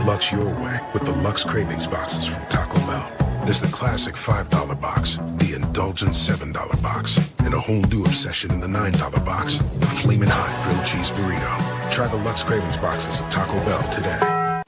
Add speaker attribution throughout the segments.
Speaker 1: Lux your way with the Lux Cravings boxes from Taco Bell. There's the classic $5 box, the indulgent $7 box, and a whole new obsession in the $9 box, the Flamin' Hot Grilled Cheese Burrito. Try the Lux Cravings boxes at Taco Bell today.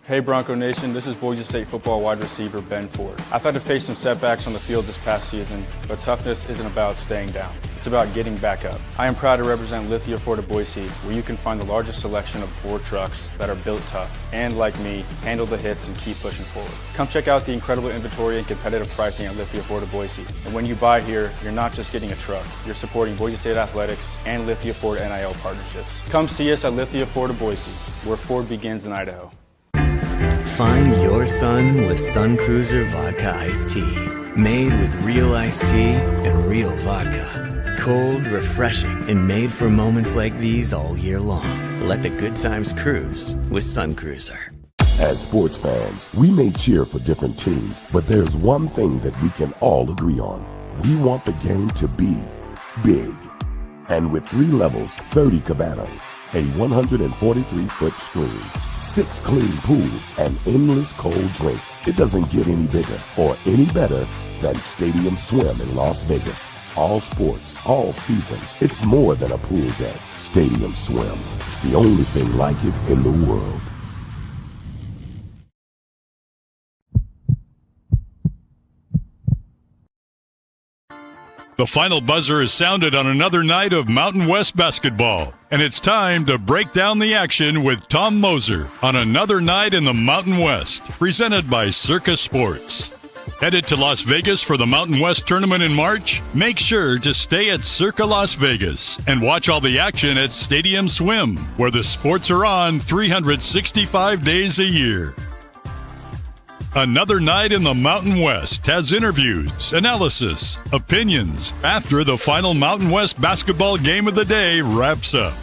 Speaker 2: Hey Bronco Nation, this is Boise State football wide receiver Ben Ford. I've had to face some setbacks on the field this past season, but toughness isn't about staying down. It's about getting back up. I am proud to represent Lithia Ford of Boise, where you can find the largest selection of Ford trucks that are built tough and, like me, handle the hits and keep pushing forward. Come check out the incredible inventory and competitive pricing at Lithia Ford of Boise. And when you buy here, you're not just getting a truck, you're supporting Boise State athletics and Lithia Ford NIL partnerships. Come see us at Lithia Ford of Boise, where Ford begins in Idaho.
Speaker 3: Find your sun with Sun Cruiser Vodka Iced Tea. Made with real iced tea and real vodka. Cold, refreshing, and made for moments like these all year long. Let the good times cruise with Sun Cruiser.
Speaker 4: As sports fans, we may cheer for different teams, but there's one thing that we can all agree on. We want the game to be big. And with 3 levels, 30 cabanas, a 143-foot screen, 6 clean pools, and endless cold drinks, it doesn't get any bigger or any better than Stadium Swim in Las Vegas. All sports, all seasons. It's more than a pool deck. Stadium Swim. It's the only thing like it in the world.
Speaker 5: The final buzzer is sounded on another night of Mountain West basketball, and it's time to break down the action with Tom Moser on another night in the Mountain West, presented by Circus Sports. Headed to Las Vegas for the Mountain West tournament in March? Make sure to stay at Circa Las Vegas and watch all the action at Stadium Swim, where the sports are on 365 days a year. Another night in the Mountain West has interviews, analysis, opinions after the final Mountain West basketball game of the day wraps up.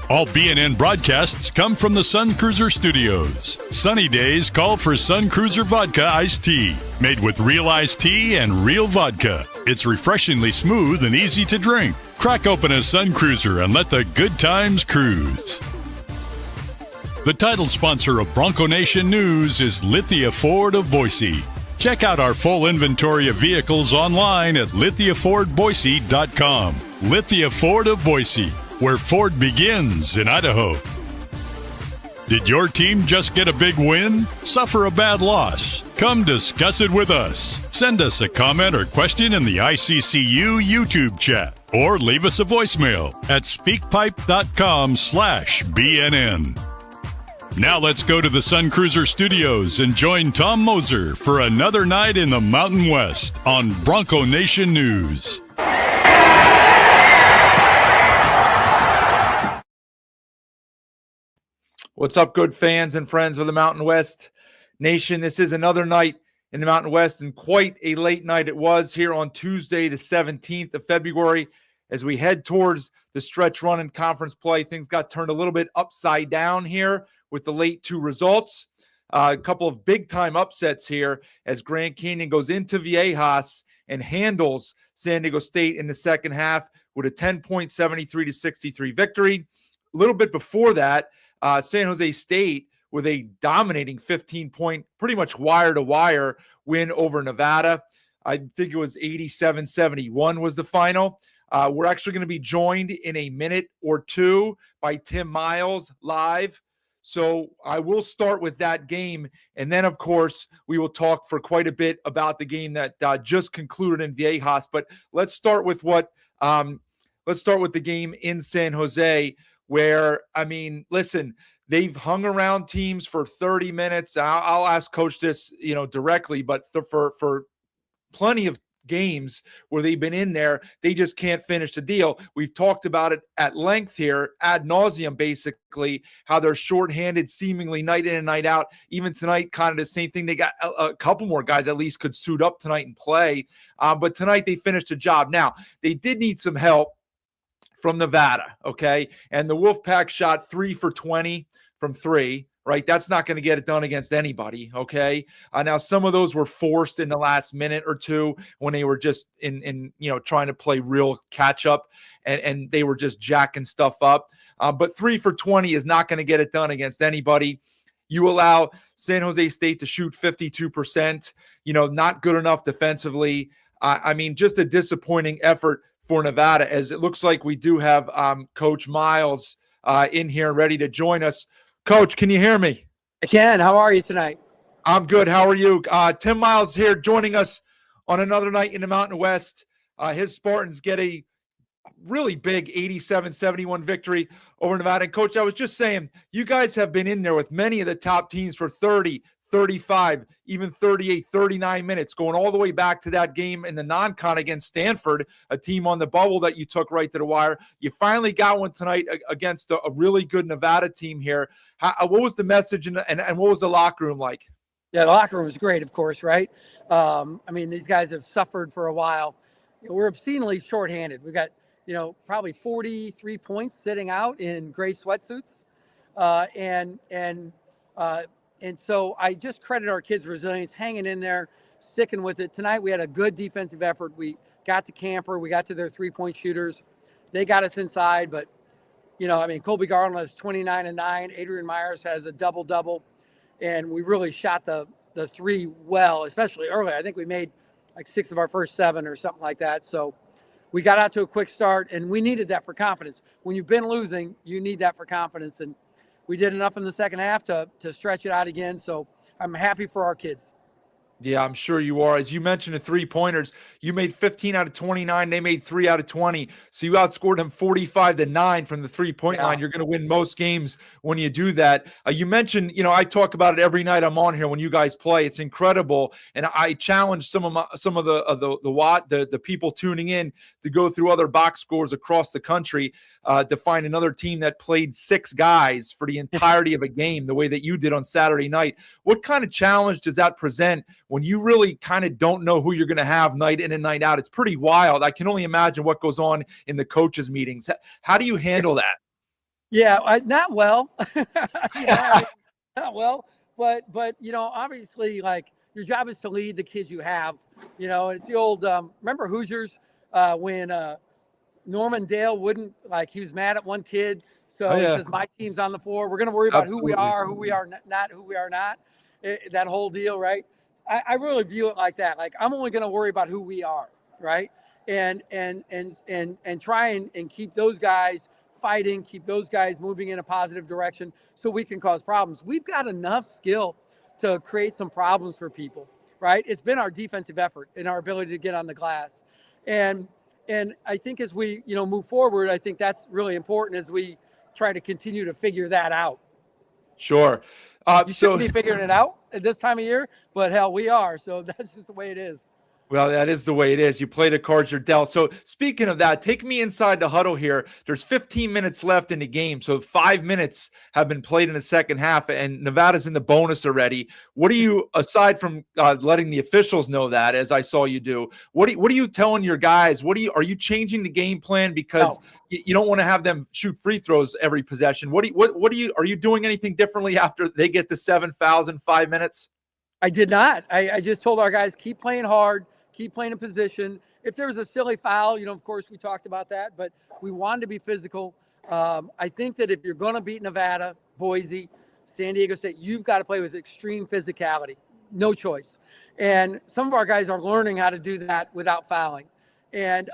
Speaker 5: All BNN broadcasts come from the Sun Cruiser Studios. Sunny days call for Sun Cruiser Vodka Iced Tea, made with real iced tea and real vodka. It's refreshingly smooth and easy to drink. Crack open a Sun Cruiser and let the good times cruise. The title sponsor of Bronco Nation News is Lithia Ford of Boise. Check out our full inventory of vehicles online at lithiafordboise.com. Lithia Ford of Boise, where Ford begins in Idaho. Did your team just get a big win? Suffer a bad loss? Come discuss it with us. Send us a comment or question in the ICCU YouTube chat, or leave us a voicemail at speakpipe.com/BNN. Now let's go to the Sun Cruiser Studios and join Tom Moser for another night in the Mountain West on Bronco Nation News.
Speaker 6: What's up, good fans and friends of the Mountain West Nation? This is another night in the Mountain West, and quite a late night it was here on Tuesday, the 17th of February. As we head towards the stretch run in conference play, things got turned a little bit upside down here with the late 2 results. A couple of big-time upsets here as Grand Canyon goes into Viejas and handles San Diego State in the second half with a 10-point 73-63 victory. A little bit before that, San Jose State with a dominating 15-point, pretty much wire-to-wire win over Nevada. I think it was 87-71 was the final. We're actually going to be joined in a minute or two by Tim Miles live. So I will start with that game. And then, of course, we will talk for quite a bit about the game that just concluded in Viejas. But let's start with the game in San Jose where, I mean, listen, they've hung around teams for 30 minutes. I'll ask Coach this, directly, but for plenty of games where they've been in there, they just can't finish the deal. We've talked about it at length here, ad nauseum, basically, how they're shorthanded seemingly night in and night out. Even tonight, kind of the same thing. They got a couple more guys at least could suit up tonight and play. But tonight they finished the job. Now, they did need some help from Nevada, okay? And the Wolfpack shot 3 for 20 from 3. Right, that's not going to get it done against anybody, okay? Now, some of those were forced in the last minute or two when they were just in trying to play real catch-up, and they were just jacking stuff up. But 3 for 20 is not going to get it done against anybody. You allow San Jose State to shoot 52%, not good enough defensively. I mean, just a disappointing effort for Nevada, as it looks like we do have Coach Miles in here ready to join us. Coach, can you hear me?
Speaker 7: I can. How are you tonight?
Speaker 6: I'm good. How are you? Tim Miles here joining us on another night in the Mountain West. His Spartans get a really big 87-71 victory over Nevada. And Coach, I was just saying, you guys have been in there with many of the top teams for 30, 35, even 38, 39 minutes, going all the way back to that game in the non-con against Stanford, a team on the bubble that you took right to the wire. You finally got one tonight against a really good Nevada team here. What was the message and what was the locker room like?
Speaker 7: Yeah, the locker room was great, of course, right? I mean, these guys have suffered for a while. We're obscenely shorthanded. We've got, probably 43 points sitting out in gray sweatsuits. And so I just credit our kids' resilience, hanging in there, sticking with it. Tonight we had a good defensive effort. We got to Camper. We got to their three-point shooters. They got us inside, but, Colby Garland has 29 and 9. Adrian Myers has a double-double. And we really shot the three well, especially early. I think we made like 6 of our first 7 or something like that. So we got out to a quick start, and we needed that for confidence. When you've been losing, you need that for confidence. And we did enough in the second half to stretch it out again. So I'm happy for our kids.
Speaker 6: Yeah, I'm sure you are. As you mentioned, the three-pointers, you made 15 out of 29. They made 3 out of 20. So you outscored them 45-9 from the three-point line. You're going to win most games when you do that. You mentioned, I talk about it every night I'm on here when you guys play. It's incredible. And I challenge some of the people tuning in to go through other box scores across the country to find another team that played 6 guys for the entirety of a game the way that you did on Saturday night. What kind of challenge does that present when you really kind of don't know who you're going to have night in and night out? It's pretty wild. I can only imagine what goes on in the coaches' meetings. How do you handle that?
Speaker 7: Yeah, not well. Not well. But obviously, like, your job is to lead the kids you have. It's the old remember Hoosiers when Norman Dale wouldn't, like, he was mad at one kid. So he says, my team's on the floor. We're going to worry about who we are not, who we are not. That whole deal, right? I really view it like that. Like, I'm only going to worry about who we are, right? And try and keep those guys fighting, keep those guys moving in a positive direction so we can cause problems. We've got enough skill to create some problems for people, right? It's been our defensive effort and our ability to get on the glass. And I think as we, move forward, I think that's really important as we try to continue to figure that out.
Speaker 6: Sure.
Speaker 7: You shouldn't be figuring it out at this time of year, but hell, we are. So that's just the way it is.
Speaker 6: Well, that is the way it is. You play the cards you're dealt. So speaking of that, take me inside the huddle here. There's 15 minutes left in the game. So 5 minutes have been played in the second half, and Nevada's in the bonus already. What do you, aside from letting the officials know that, as I saw you do, what are you telling your guys? Are you changing the game plan because you don't want to have them shoot free throws every possession? Are you doing anything differently after they get the 7 fouls in 5 minutes?
Speaker 7: I did not. I just told our guys, keep playing hard. Keep playing in position. If there was a silly foul, of course we talked about that, but we wanted to be physical. I think that if you're going to beat Nevada, Boise, San Diego State, you've got to play with extreme physicality. No choice. And some of our guys are learning how to do that without fouling. And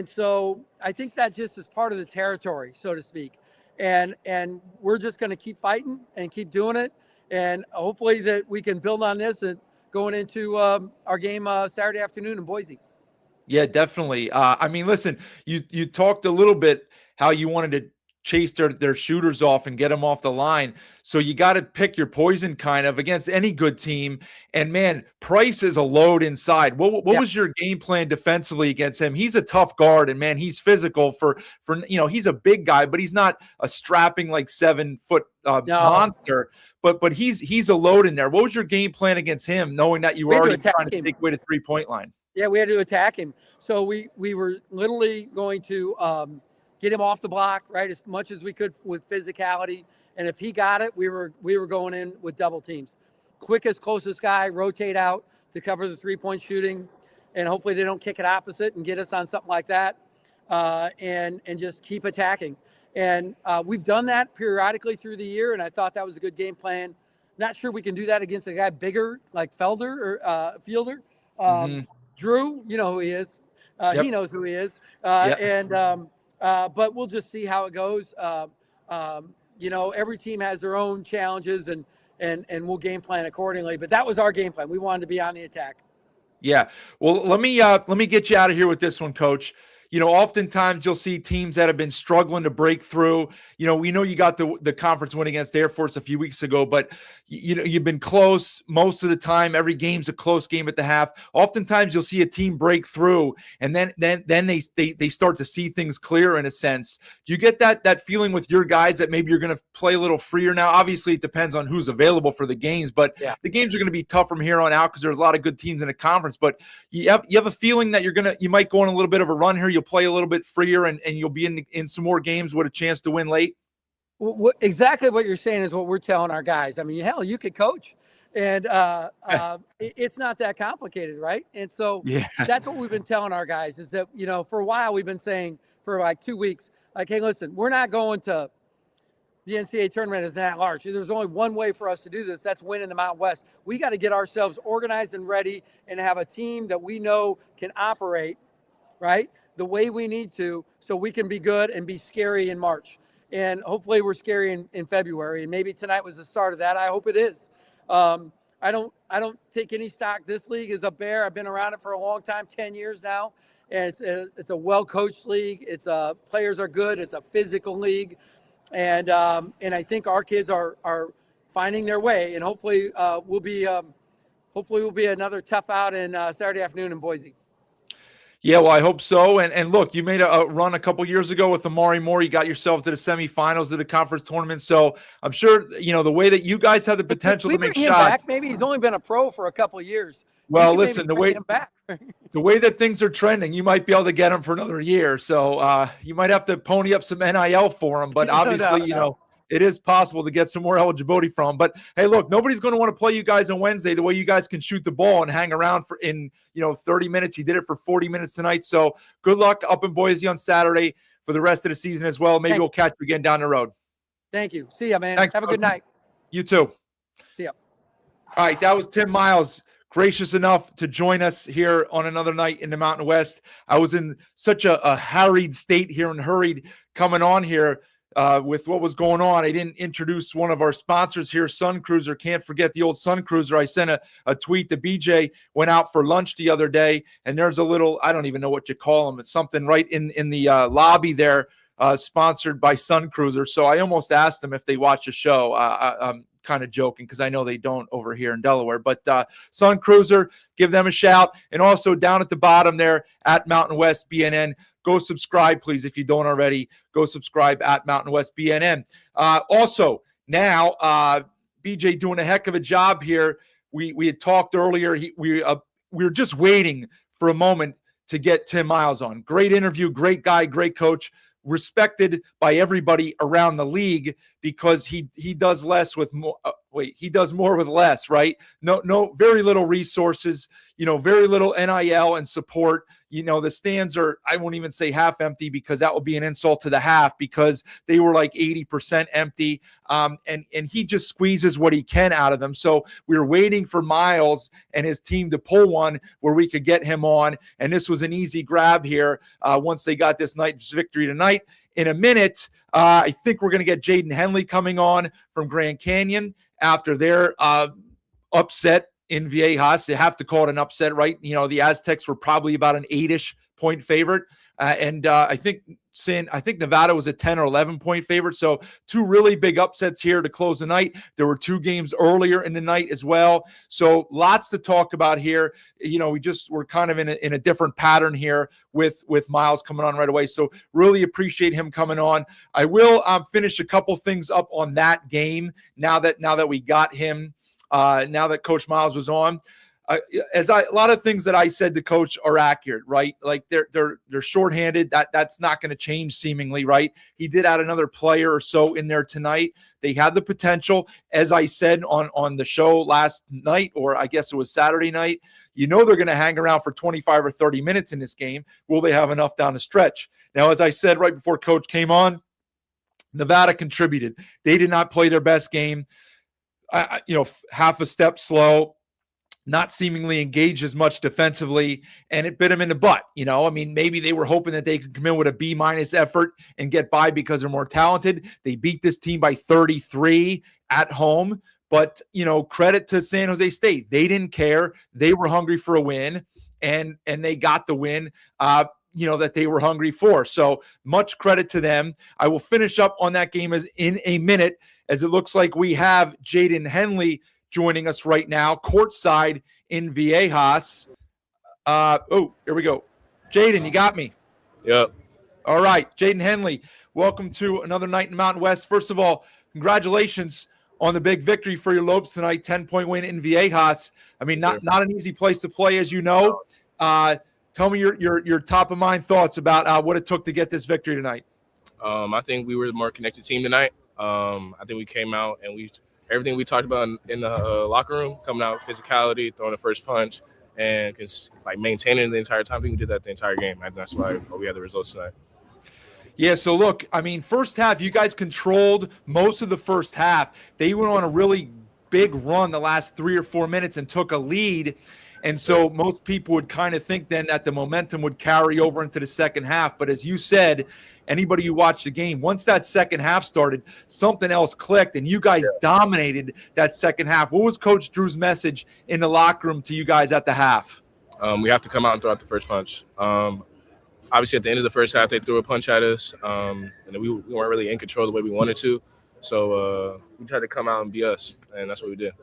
Speaker 7: so I think that just is part of the territory, so to speak. And we're just going to keep fighting and keep doing it. And hopefully that we can build on this and going into our game Saturday afternoon in Boise.
Speaker 6: Yeah, definitely. Listen, you talked a little bit how you wanted to chase their shooters off and get them off the line. So you got to pick your poison kind of against any good team. And man, Price is a load inside. What was your game plan defensively against him? He's a tough guard, and man, he's physical for he's a big guy, but he's not a strapping like 7-foot monster. But he's a load in there. What was your game plan against him, knowing that you were already trying to take away the 3-point line?
Speaker 7: Yeah, we had to attack him. So we were literally going to get him off the block, right, as much as we could with physicality. And if he got it, we were going in with double teams. Quickest, closest guy, rotate out to cover the 3-point shooting, and hopefully they don't kick it opposite and get us on something like that, and just keep attacking. And we've done that periodically through the year, and I thought that was a good game plan. Not sure we can do that against a guy bigger like Felder or Fielder. Drew, you know who he is.
Speaker 6: Yep.
Speaker 7: He knows who he is.
Speaker 6: Yep.
Speaker 7: But we'll just see how it goes. Every team has their own challenges, and we'll game plan accordingly. But that was our game plan. We wanted to be on the attack.
Speaker 6: Yeah. Well, let me get you out of here with this one, Coach. Oftentimes you'll see teams that have been struggling to break through. We know you got the conference win against Air Force a few weeks ago, but you've been close most of the time. Every game's a close game at the half. Oftentimes you'll see a team break through, and then they start to see things clear in a sense. Do you get that feeling with your guys that maybe you're going to play a little freer now? Obviously, it depends on who's available for the games, but the games are going to be tough from here on out because there's a lot of good teams in the conference. But you have a feeling that you might go on a little bit of a run here. You'll play a little bit freer, and you'll be in some more games with a chance to win late.
Speaker 7: Exactly what you're saying is what we're telling our guys. I mean, hell, you could coach, and it's not that complicated, right? And so that's what we've been telling our guys is that, for a while we've been saying for like 2 weeks, like, hey, listen, we're not going to the NCAA tournament as that large. There's only one way for us to do this. That's winning the Mountain West. We got to get ourselves organized and ready and have a team that we know can operate, right, the way we need to, so we can be good and be scary in March. And hopefully we're scary in February. And maybe tonight was the start of that. I hope it is. I don't take any stock. This league is a bear. I've been around it for a long time, 10 years now. And it's a well-coached league. Players are good. It's a physical league. And I think our kids are finding their way. And hopefully we'll be another tough out in Saturday afternoon in Boise.
Speaker 6: Yeah, well, I hope so. And look, you made a run a couple years ago with Amari Moore. You got yourself to the semifinals of the conference tournament. So I'm sure, the way that you guys have the potential to make shots.
Speaker 7: Back? Maybe he's only been a pro for a couple of years.
Speaker 6: Well, listen, the way that things are trending, you might be able to get him for another year. So you might have to pony up some NIL for him. But obviously, it is possible to get some more eligibility from. But hey, look, nobody's going to want to play you guys on Wednesday the way you guys can shoot the ball and hang around for 30 minutes. He did it for 40 minutes tonight. So good luck up in Boise on Saturday for the rest of the season as well. Maybe we'll catch you again down the road.
Speaker 7: Thank you. See ya, man.
Speaker 6: Thanks,
Speaker 7: have a good night.
Speaker 6: You too.
Speaker 7: See ya.
Speaker 6: All right, that was Tim Miles. Gracious enough to join us here on another night in the Mountain West. I was in such a harried state here and hurried coming on here with what was going on. I didn't introduce one of our sponsors here, Sun Cruiser. Can't forget the old Sun Cruiser. I sent a tweet to BJ, went out for lunch the other day, and there's a little, I don't even know what you call them. It's something right in the lobby there, sponsored by Sun Cruiser. So I almost asked them if they watch the show. I'm kind of joking because I know they don't over here in Delaware, but Sun Cruiser, give them a shout. And also down at the bottom there at Mountain West BNN, go subscribe, please. If you don't already, go subscribe at Mountain West BNN. Also now BJ doing a heck of a job here. We had talked earlier. We were just waiting for a moment to get Tim Miles on. Great interview, great guy, great coach, respected by everybody around the league because he does less with more. He does more with less, right? No, very little resources, very little NIL and support. The stands are, I won't even say half empty because that will be an insult to the half because they were like 80% empty. And he just squeezes what he can out of them. So we were waiting for Miles and his team to pull one where we could get him on. And this was an easy grab here once they got this night's victory tonight. In a minute, I think we're going to get Jaden Henley coming on from Grand Canyon after their upset in Viejas. You have to call it an upset, right? The Aztecs were probably about an 8-ish point favorite. And I think Nevada was a 10 or 11 point favorite. So two really big upsets here to close the night. There were two games earlier in the night as well. So lots to talk about here. We're kind of in a different pattern here with Miles coming on right away. So really appreciate him coming on. I will finish a couple things up on that game now that we got him. Now that Coach Miles was on, a lot of things that I said to Coach are accurate, right? Like they're shorthanded. That's not going to change seemingly, right? He did add another player or so in there tonight. They had the potential, as I said on the show last night, or I guess it was Saturday night. They're going to hang around for 25 or 30 minutes in this game. Will they have enough down the stretch? Now, as I said right before Coach came on, Nevada contributed. They did not play their best game. Half a step slow, not seemingly engaged as much defensively, and it bit them in the butt. Maybe they were hoping that they could come in with a B- effort and get by because they're more talented. They beat this team by 33 at home, but credit to San Jose State. They didn't care. They were hungry for a win, and they got the win. That they were hungry for. So much credit to them. I will finish up on that game in a minute, as it looks like we have Jaden Henley joining us right now, courtside in Viejas. Here we go. Jaden, you got me?
Speaker 8: Yep.
Speaker 6: All right, Jaden Henley, welcome to another night in Mountain West. First of all, congratulations on the big victory for your Lopes tonight, 10-point win in Viejas. Not an easy place to play, as you know. Tell me your top of mind thoughts about what it took to get this victory tonight.
Speaker 8: I think we were the more connected team tonight. I think we came out and everything we talked about in the locker room, coming out physicality, throwing the first punch, and maintaining it the entire time. I think we did that the entire game. And that's why we had the results tonight.
Speaker 6: Yeah, so look, first half, you guys controlled most of the first half. They went on a really big run the last 3 or 4 minutes and took a lead. And so most people would kind of think then that the momentum would carry over into the second half. But as you said, anybody who watched the game, once that second half started, something else clicked, and you guys dominated that second half. What was Coach Drew's message in the locker room to you guys at the half?
Speaker 8: We have to come out and throw out the first punch. Obviously, at the end of the first half, they threw a punch at us, and we weren't really in control the way we wanted to. So we tried to come out and be us, and that's what we did.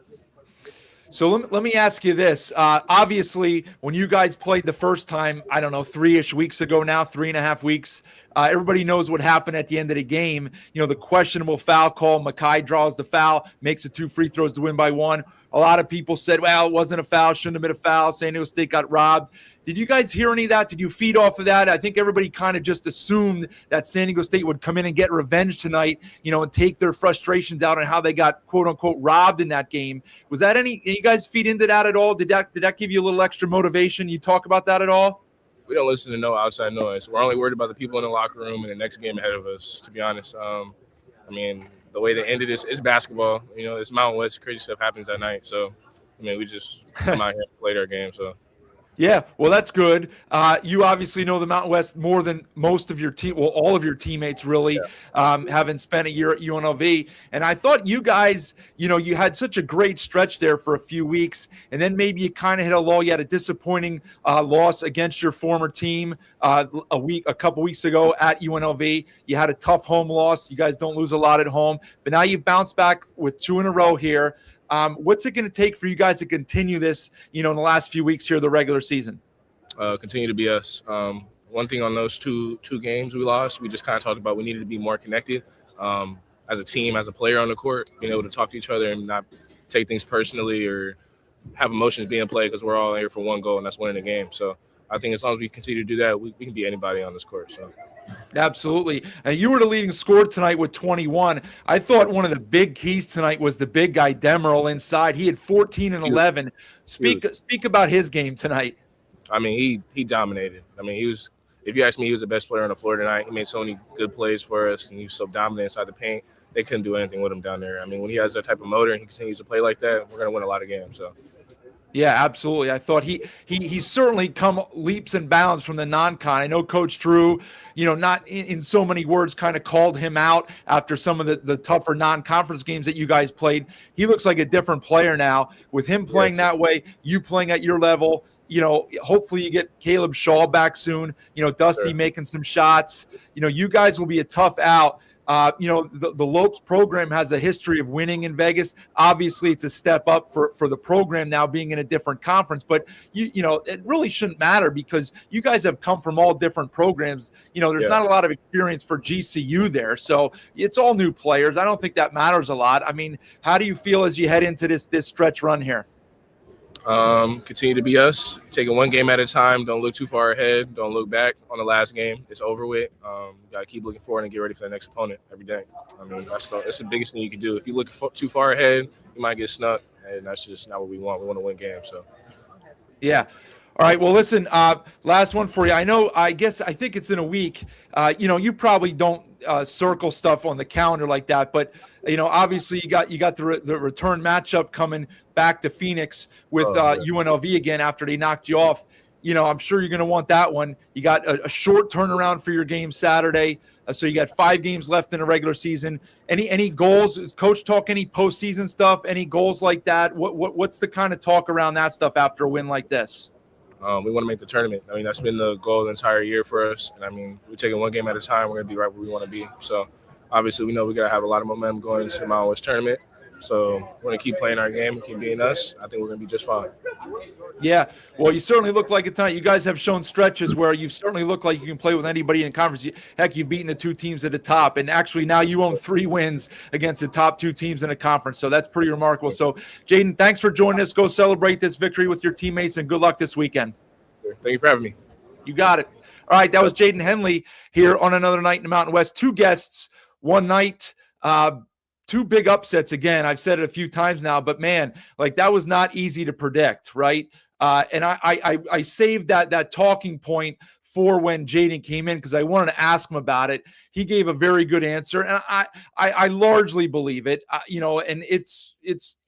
Speaker 6: So let me ask you this. Obviously, when you guys played the first time, 3-ish weeks ago now, 3.5 weeks, everybody knows what happened at the end of the game. The questionable foul call. Mackay draws the foul, makes it 2 free throws to win by 1. A lot of people said, well, it wasn't a foul, shouldn't have been a foul. San Diego State got robbed. Did you guys hear any of that? Did you feed off of that? I think everybody kind of just assumed that San Diego State would come in and get revenge tonight, and take their frustrations out on how they got, quote unquote, robbed in that game. Was that you guys feed into that at all? Did that give you a little extra motivation? You talk about that at all?
Speaker 8: We don't listen to no outside noise. We're only worried about the people in the locker room and the next game ahead of us, to be honest. The way they ended is basketball. It's Mountain West. Crazy stuff happens at night. So, we just come out here and played our game. So.
Speaker 6: Yeah, well, that's good. You obviously know the Mountain West more than most of your team, well, all of your teammates really, having spent a year at UNLV. And I thought you guys, you had such a great stretch there for a few weeks, and then maybe you kind of hit a lull. You had a disappointing loss against your former team a couple weeks ago at UNLV. You had a tough home loss. You guys don't lose a lot at home, but now you've bounced back with 2 in a row here. What's it going to take for you guys to continue this, in the last few weeks here of the regular season?
Speaker 8: Continue to be us. One thing on those two games we lost, we just kind of talked about we needed to be more connected as a team, as a player on the court, being able to talk to each other and not take things personally or have emotions being played, because we're all here for one goal, and that's winning the game. So I think as long as we continue to do that, we can beat anybody on this court. So.
Speaker 6: Absolutely. And you were the leading scorer tonight with 21. I thought one of the big keys tonight was the big guy, Demeril, inside. He had 14 and 11. Speak about his game tonight.
Speaker 8: He dominated. He was, if you ask me, he was the best player on the floor tonight. He made so many good plays for us, and he was so dominant inside the paint. They couldn't do anything with him down there. When he has that type of motor and he continues to play like that, we're going to win a lot of games. So.
Speaker 6: Yeah, absolutely. I thought he's certainly come leaps and bounds from the non-con. I know Coach Drew, not in so many words, kind of called him out after some of the tougher non-conference games that you guys played. He looks like a different player now. With him playing that way, you playing at your level, hopefully you get Caleb Shaw back soon. Dusty making some shots. You guys will be a tough out. The Lopes program has a history of winning in Vegas. Obviously, it's a step up for the program now being in a different conference, but it really shouldn't matter because you guys have come from all different programs. There's not a lot of experience for GCU there, so it's all new players. I don't think that matters a lot. How do you feel as you head into this stretch run here?
Speaker 8: Continue to be us, taking one game at a time. Don't look too far ahead. Don't look back on the last game. It's over with. You got to keep looking forward and get ready for the next opponent every day. That's the biggest thing you can do. If you look too far ahead, you might get snuck, and that's just not what we want. We want to win games. So,
Speaker 6: yeah. All right. Well, listen, last one for you. I think it's in a week. You probably don't circle stuff on the calendar like that, but obviously you got the return matchup coming back to Phoenix with UNLV again after they knocked you off. I'm sure you're going to want that one. You got a short turnaround for your game Saturday. So you got 5 games left in the regular season. Any goals? Coach talk any postseason stuff? Any goals like that? What's the kind of talk around that stuff after a win like this?
Speaker 8: We want to make the tournament. I mean, that's been the goal the entire year for us. And I mean, we're taking one game at a time. We're going to be right where we want to be. So obviously we know we got to have a lot of momentum going into the Mountain West tournament. So we're going to keep playing our game, keep being us. I think we're going to be just fine.
Speaker 6: Yeah, well, you certainly look like it tonight. You guys have shown stretches where you've certainly looked like you can play with anybody in conference. Heck, you've beaten the 2 teams at the top, and actually now you own 3 wins against the top 2 teams in a conference. So that's pretty remarkable. So, Jaden, thanks for joining us. Go celebrate this victory with your teammates, and good luck this weekend.
Speaker 8: Thank you for having me.
Speaker 6: You got it. All right, that was Jaden Henley here on Another Night in the Mountain West. 2 guests, one night. 2 big upsets again. I've said it a few times now, but man, like that was not easy to predict, right? And I saved that talking point for when Jaden came in because I wanted to ask him about it. He gave a very good answer, and I largely believe it. And it's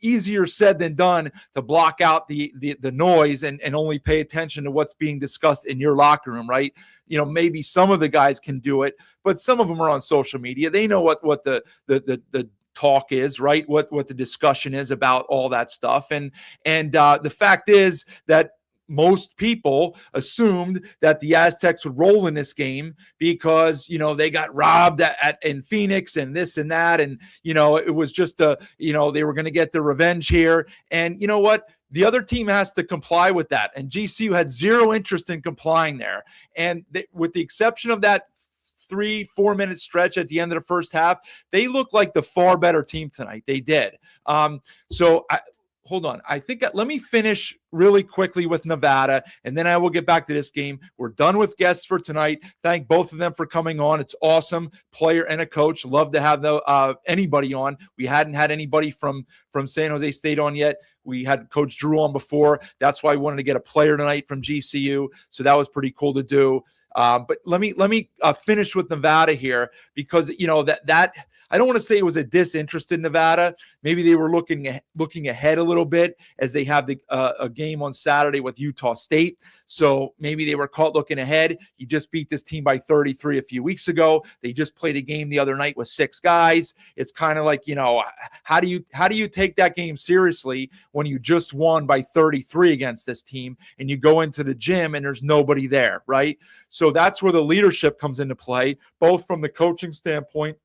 Speaker 6: easier said than done to block out the noise and only pay attention to what's being discussed in your locker room, right? Maybe some of the guys can do it, but some of them are on social media. They know what the talk is, right? What the discussion is about all that stuff. And the fact is that most people assumed that the Aztecs would roll in this game because, they got robbed in Phoenix and this and that. And, it was just they were going to get their revenge here. And you know what? The other team has to comply with that. And GCU had zero interest in complying there. And with the exception of that 3-4 minute stretch at the end of the first half, they looked like the far better team tonight. They did. Hold on. I think let me finish really quickly with Nevada, and then I will get back to this game. We're done with guests for tonight. Thank both of them for coming on. It's awesome. Player and a coach. Love to have anybody on. We hadn't had anybody from San Jose State on yet. We had Coach Drew on before. That's why I wanted to get a player tonight from GCU. So that was pretty cool to do. But let me finish with Nevada here because that I don't want to say it was a disinterested Nevada. Maybe they were looking ahead a little bit as they have a game on Saturday with Utah State. So maybe they were caught looking ahead. You just beat this team by 33 a few weeks ago. They just played a game the other night with 6 guys. It's kind of like, how do you take that game seriously when you just won by 33 against this team and you go into the gym and there's nobody there, right? So that's where the leadership comes into play, both from the coaching standpoint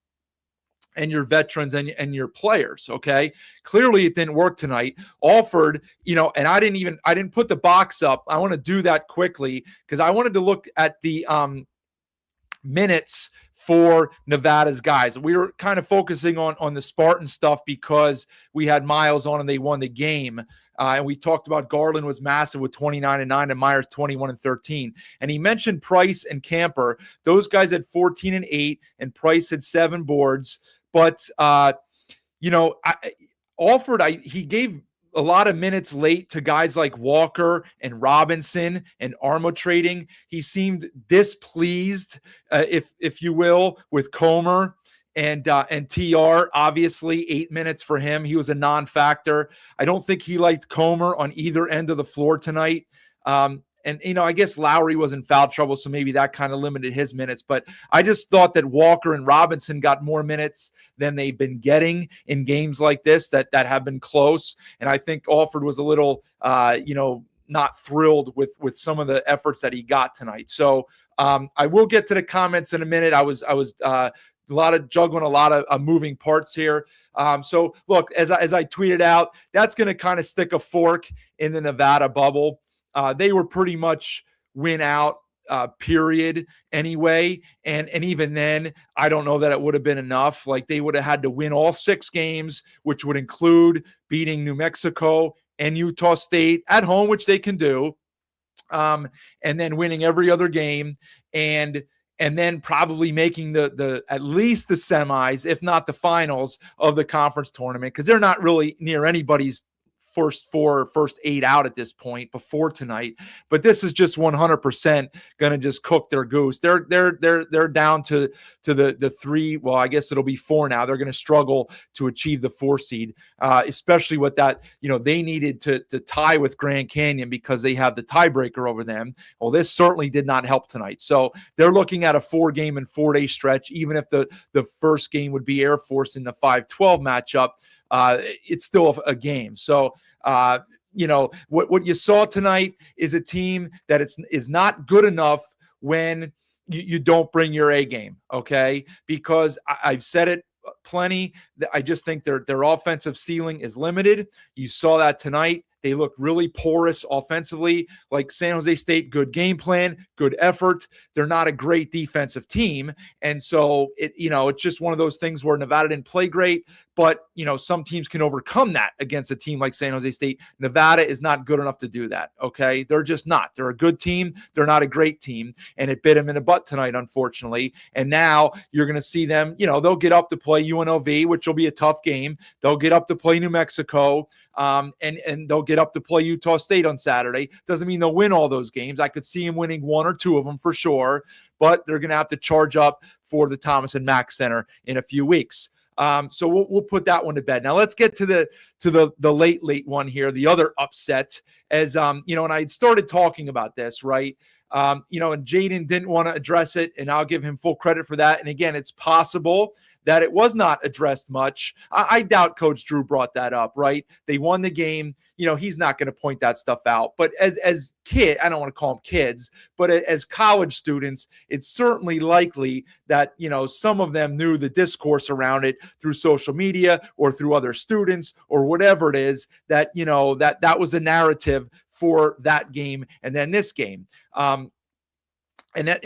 Speaker 6: and your veterans and your players. Okay. Clearly it didn't work tonight. Alford, and I didn't put the box up. I want to do that quickly because I wanted to look at the minutes for Nevada's guys. We were kind of focusing on the Spartan stuff because we had Miles on and they won the game. And we talked about Garland was massive with 29-9 and Myers 21-13. And he mentioned Price and Camper. Those guys had 14-8 and Price had 7 boards. But, Alford, he gave a lot of minutes late to guys like Walker and Robinson and Armo Trading. He seemed displeased, if you will, with Comer and TR. Obviously, 8 minutes for him. He was a non-factor. I don't think he liked Comer on either end of the floor tonight. And, I guess Lowry was in foul trouble, so maybe that kind of limited his minutes. But I just thought that Walker and Robinson got more minutes than they've been getting in games like this that have been close. And I think Alford was a little, not thrilled with some of the efforts that he got tonight. So I will get to the comments in a minute. I was a lot of juggling, a lot of moving parts here. So, look, as I tweeted out, that's going to kind of stick a fork in the Nevada bubble. They were pretty much win out, period, anyway. And even then, I don't know that it would have been enough. Like, they would have had to win all 6 games, which would include beating New Mexico and Utah State at home, which they can do, and then winning every other game, and then probably making the at least the semis, if not the finals of the conference tournament, because they're not really near anybody's first 8 out at this point before tonight. But this is just 100% going to just cook their goose. They're down to the 3. Well, I guess it'll be 4 now. They're going to struggle to achieve the 4 seed, especially with that. They needed to tie with Grand Canyon because they have the tiebreaker over them. Well, this certainly did not help tonight. So they're looking at a 4-game and 4-day stretch. Even if the first game would be Air Force in the 5-12 matchup, it's still a game. So, what you saw tonight is a team that is not good enough when you don't bring your A game, okay? Because I've said it plenty. I just think their offensive ceiling is limited. You saw that tonight. They look really porous offensively, like San Jose State. Good game plan, good effort. They're not a great defensive team. And so it's just one of those things where Nevada didn't play great, but some teams can overcome that against a team like San Jose State. Nevada is not good enough to do that. Okay. They're just not. They're a good team. They're not a great team. And it bit them in the butt tonight, unfortunately. And now you're going to see them, they'll get up to play UNLV, which will be a tough game. They'll get up to play New Mexico. And they'll get up to play Utah State on Saturday. Doesn't mean they'll win all those games. I could see them winning 1 or 2 of them for sure, but they're going to have to charge up for the Thomas and Mack Center in a few weeks. So we'll put that one to bed. Now let's get to the late one here, the other upset. As and I had started talking about this, right? And Jaden didn't want to address it, and I'll give him full credit for that. And again, it's possible that it was not addressed much. I doubt Coach Drew brought that up, right? They won the game. He's not going to point that stuff out. But as kid, I don't want to call them kids, but as college students, it's certainly likely that, some of them knew the discourse around it through social media or through other students or whatever it is that, that was the narrative for that game and then this game. And that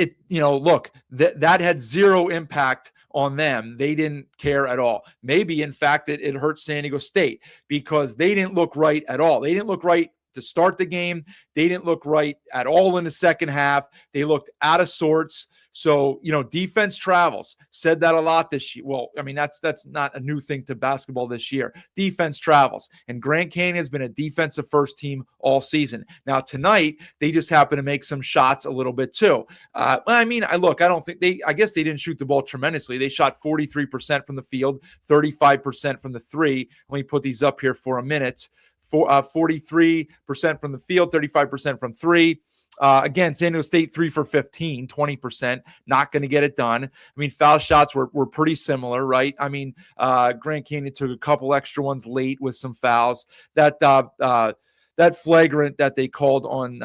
Speaker 6: that had zero impact on them. They didn't care at all. Maybe, in fact, it hurt San Diego State because they didn't look right at all. They didn't look right to start the game. They didn't look right at all in the second half. They looked out of sorts. So, defense travels. Said that a lot this year. Well, I mean, that's not a new thing to basketball this year. Defense travels. And Grand Canyon has been a defensive first team all season. Now, tonight, they just happen to make some shots a little bit too. I don't think I guess they didn't shoot the ball tremendously. They shot 43% from the field, 35% from the 3. Let me put these up here for a minute. 43% from the field, 35% from 3. Again, San Diego State 3 for 15, 20%, not going to get it done. I mean, foul shots were pretty similar, right? I mean, Grand Canyon took a couple extra ones late with some fouls. That flagrant that they called on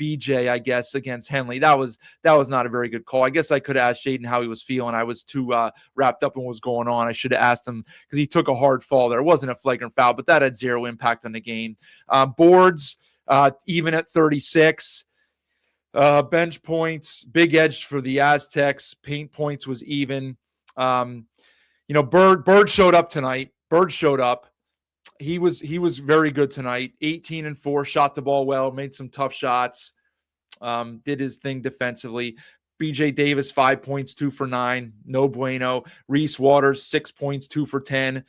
Speaker 6: BJ, I guess, against Henley, that was not a very good call. I guess I could have asked Jaden how he was feeling. I was too wrapped up in what was going on. I should have asked him because he took a hard fall there. It wasn't a flagrant foul, but that had zero impact on the game. Boards, even at 36. Bench points, big edge for the Aztecs. Paint points was even. Bird showed up tonight. Bird showed up. He was very good tonight. 18-4, shot the ball well, made some tough shots, did his thing defensively. BJ Davis, 5 points, 2 for 9, no bueno. Reese Waters, 6 points, 2 for 10.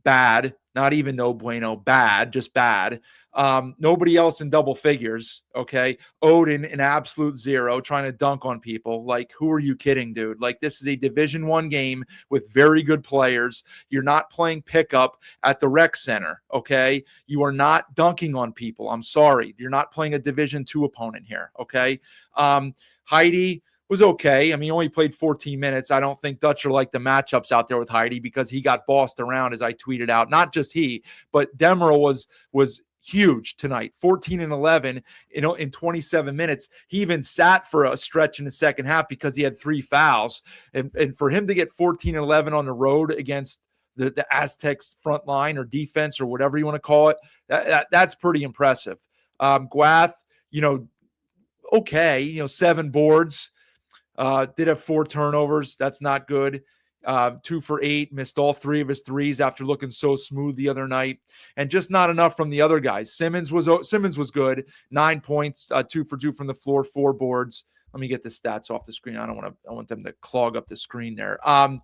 Speaker 6: Bad, not even no bueno, bad, just bad. Nobody else in double figures, okay? Odin, an absolute 0, trying to dunk on people. Like, who are you kidding, dude? Like, this is a Division I game with very good players. You're not playing pickup at the rec center, okay? You are not dunking on people. I'm sorry. You're not playing a Division II opponent here, okay? Heidi was okay. I mean, he only played 14 minutes. I don't think Dutcher liked the matchups out there with Heidi because he got bossed around, as I tweeted out. Not just he, but Demerol was huge tonight. 14 and 11 in 27 minutes. He even sat for a stretch in the second half because he had 3 fouls. And for him to get 14 and 11 on the road against the Aztecs front line or defense or whatever you want to call it, that's pretty impressive. Guath, okay, 7 boards. Did have 4 turnovers. That's not good. 2 for 8, missed all 3 of his threes after looking so smooth the other night, and just not enough from the other guys. Simmons was good, 9 points, 2 for 2 from the floor, 4 boards. Let me get the stats off the screen. I want them to clog up the screen there. And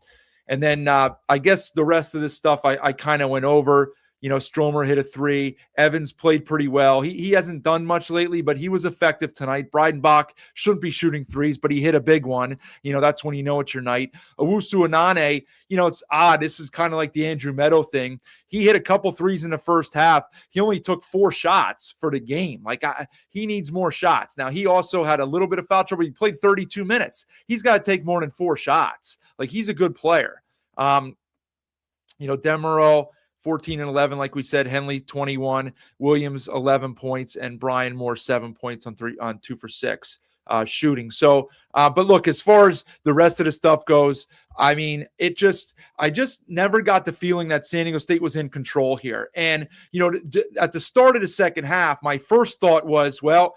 Speaker 6: then I guess the rest of this stuff I kind of went over. Stromer hit a 3. Evans played pretty well. He hasn't done much lately, but he was effective tonight. Breidenbach shouldn't be shooting threes, but he hit a big one. That's when it's your night. Owusu Anane, it's odd. This is kind of like the Andrew Meadow thing. He hit a couple threes in the first half. He only took 4 shots for the game. He needs more shots. Now, he also had a little bit of foul trouble. He played 32 minutes. He's got to take more than 4 shots. He's a good player. Demerol, 14 and 11, like we said. Henley, 21. Williams, 11 points. And Brian Moore, 7 points on 2 for 6 shooting. So, but look, as far as the rest of the stuff goes, I just never got the feeling that San Diego State was in control here. And, at the start of the second half, my first thought was, well,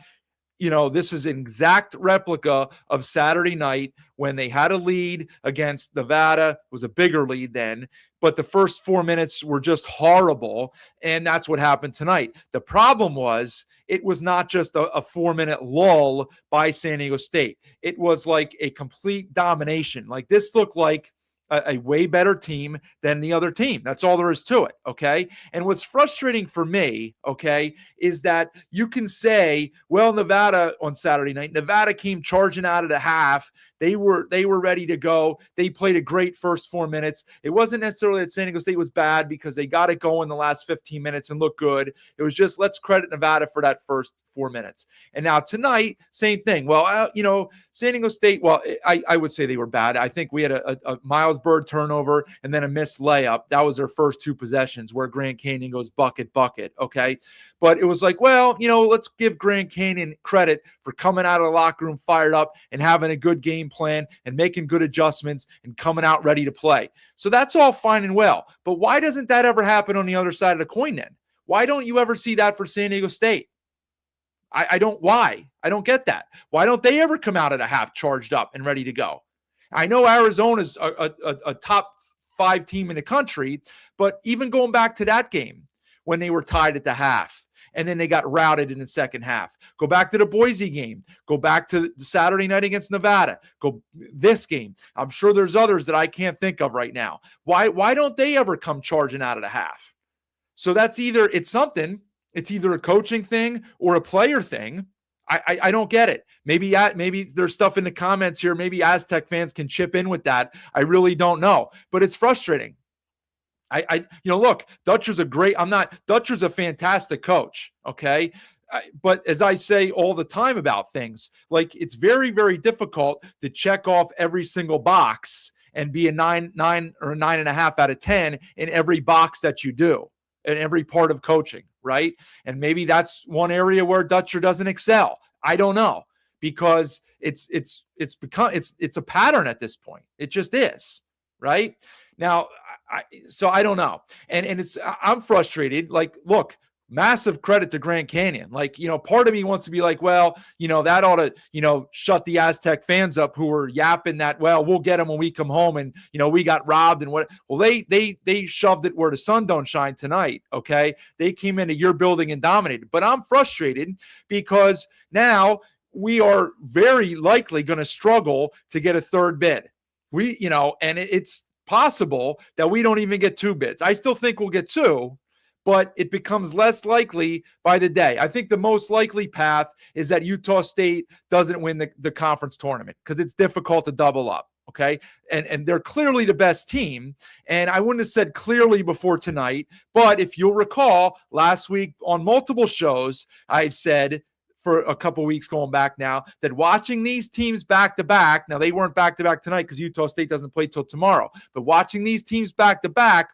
Speaker 6: this is an exact replica of Saturday night when they had a lead against Nevada. It was a bigger lead then, but the first 4 minutes were just horrible, and that's what happened tonight. The problem was it was not just a 4-minute lull by San Diego State. It was like a complete domination. This looked like a way better team than the other team. That's all there is to it, okay? And what's frustrating for me, okay, is that you can say, well, Nevada on Saturday night, Nevada came charging out of the half. They were ready to go. They played a great first 4 minutes. It wasn't necessarily that San Diego State was bad because they got it going the last 15 minutes and looked good. It was just, let's credit Nevada for that first 4 minutes. And now tonight, same thing. Well, San Diego State, well, I would say they were bad. I think we had a Miles Bird turnover and then a missed layup. That was their first 2 possessions where Grand Canyon goes bucket, okay? But it was like, well, let's give Grand Canyon credit for coming out of the locker room fired up and having a good game plan and making good adjustments and coming out ready to play. So that's all fine and well. But why doesn't that ever happen on the other side of the coin then? Why don't you ever see that for San Diego State? I don't get that. Why don't they ever come out at a half charged up and ready to go? I know Arizona's a top 5 team in the country, but even going back to that game when they were tied at the half and then they got routed in the second half. Go back to the Boise game. Go back to Saturday night against Nevada. Go this game. I'm sure there's others that I can't think of right now. Why don't they ever come charging out of the half? So that's it's something. It's either a coaching thing or a player thing. I don't get it. Maybe there's stuff in the comments here. Maybe Aztec fans can chip in with that. I really don't know, but it's frustrating. Look, Dutcher's Dutcher's a fantastic coach. Okay. But as I say all the time about things, it's very, very difficult to check off every single box and be a 9 or a 9.5 out of 10 in every box that you do in every part of coaching. Right. And maybe that's one area where Dutcher doesn't excel. I don't know, because it's a pattern at this point. It just is. Right now. So I don't know. And I'm frustrated. Look, massive credit to Grand Canyon. Part of me wants to be like, well, that ought to, shut the Aztec fans up who were yapping that, well, we'll get them when we come home and, we got robbed and what. Well, they shoved it where the sun don't shine tonight. Okay. They came into your building and dominated, but I'm frustrated because now we are very likely going to struggle to get a third bid. And it's possible that we don't even get 2 bids. I still think we'll get 2, but it becomes less likely by the day. I think the most likely path is that Utah State doesn't win the conference tournament because it's difficult to double up. Okay. And they're clearly the best team. And I wouldn't have said clearly before tonight, but if you'll recall last week on multiple shows, I've said for a couple weeks going back now that watching these teams back to back, now they weren't back to back tonight because Utah State doesn't play till tomorrow, but watching these teams back to back,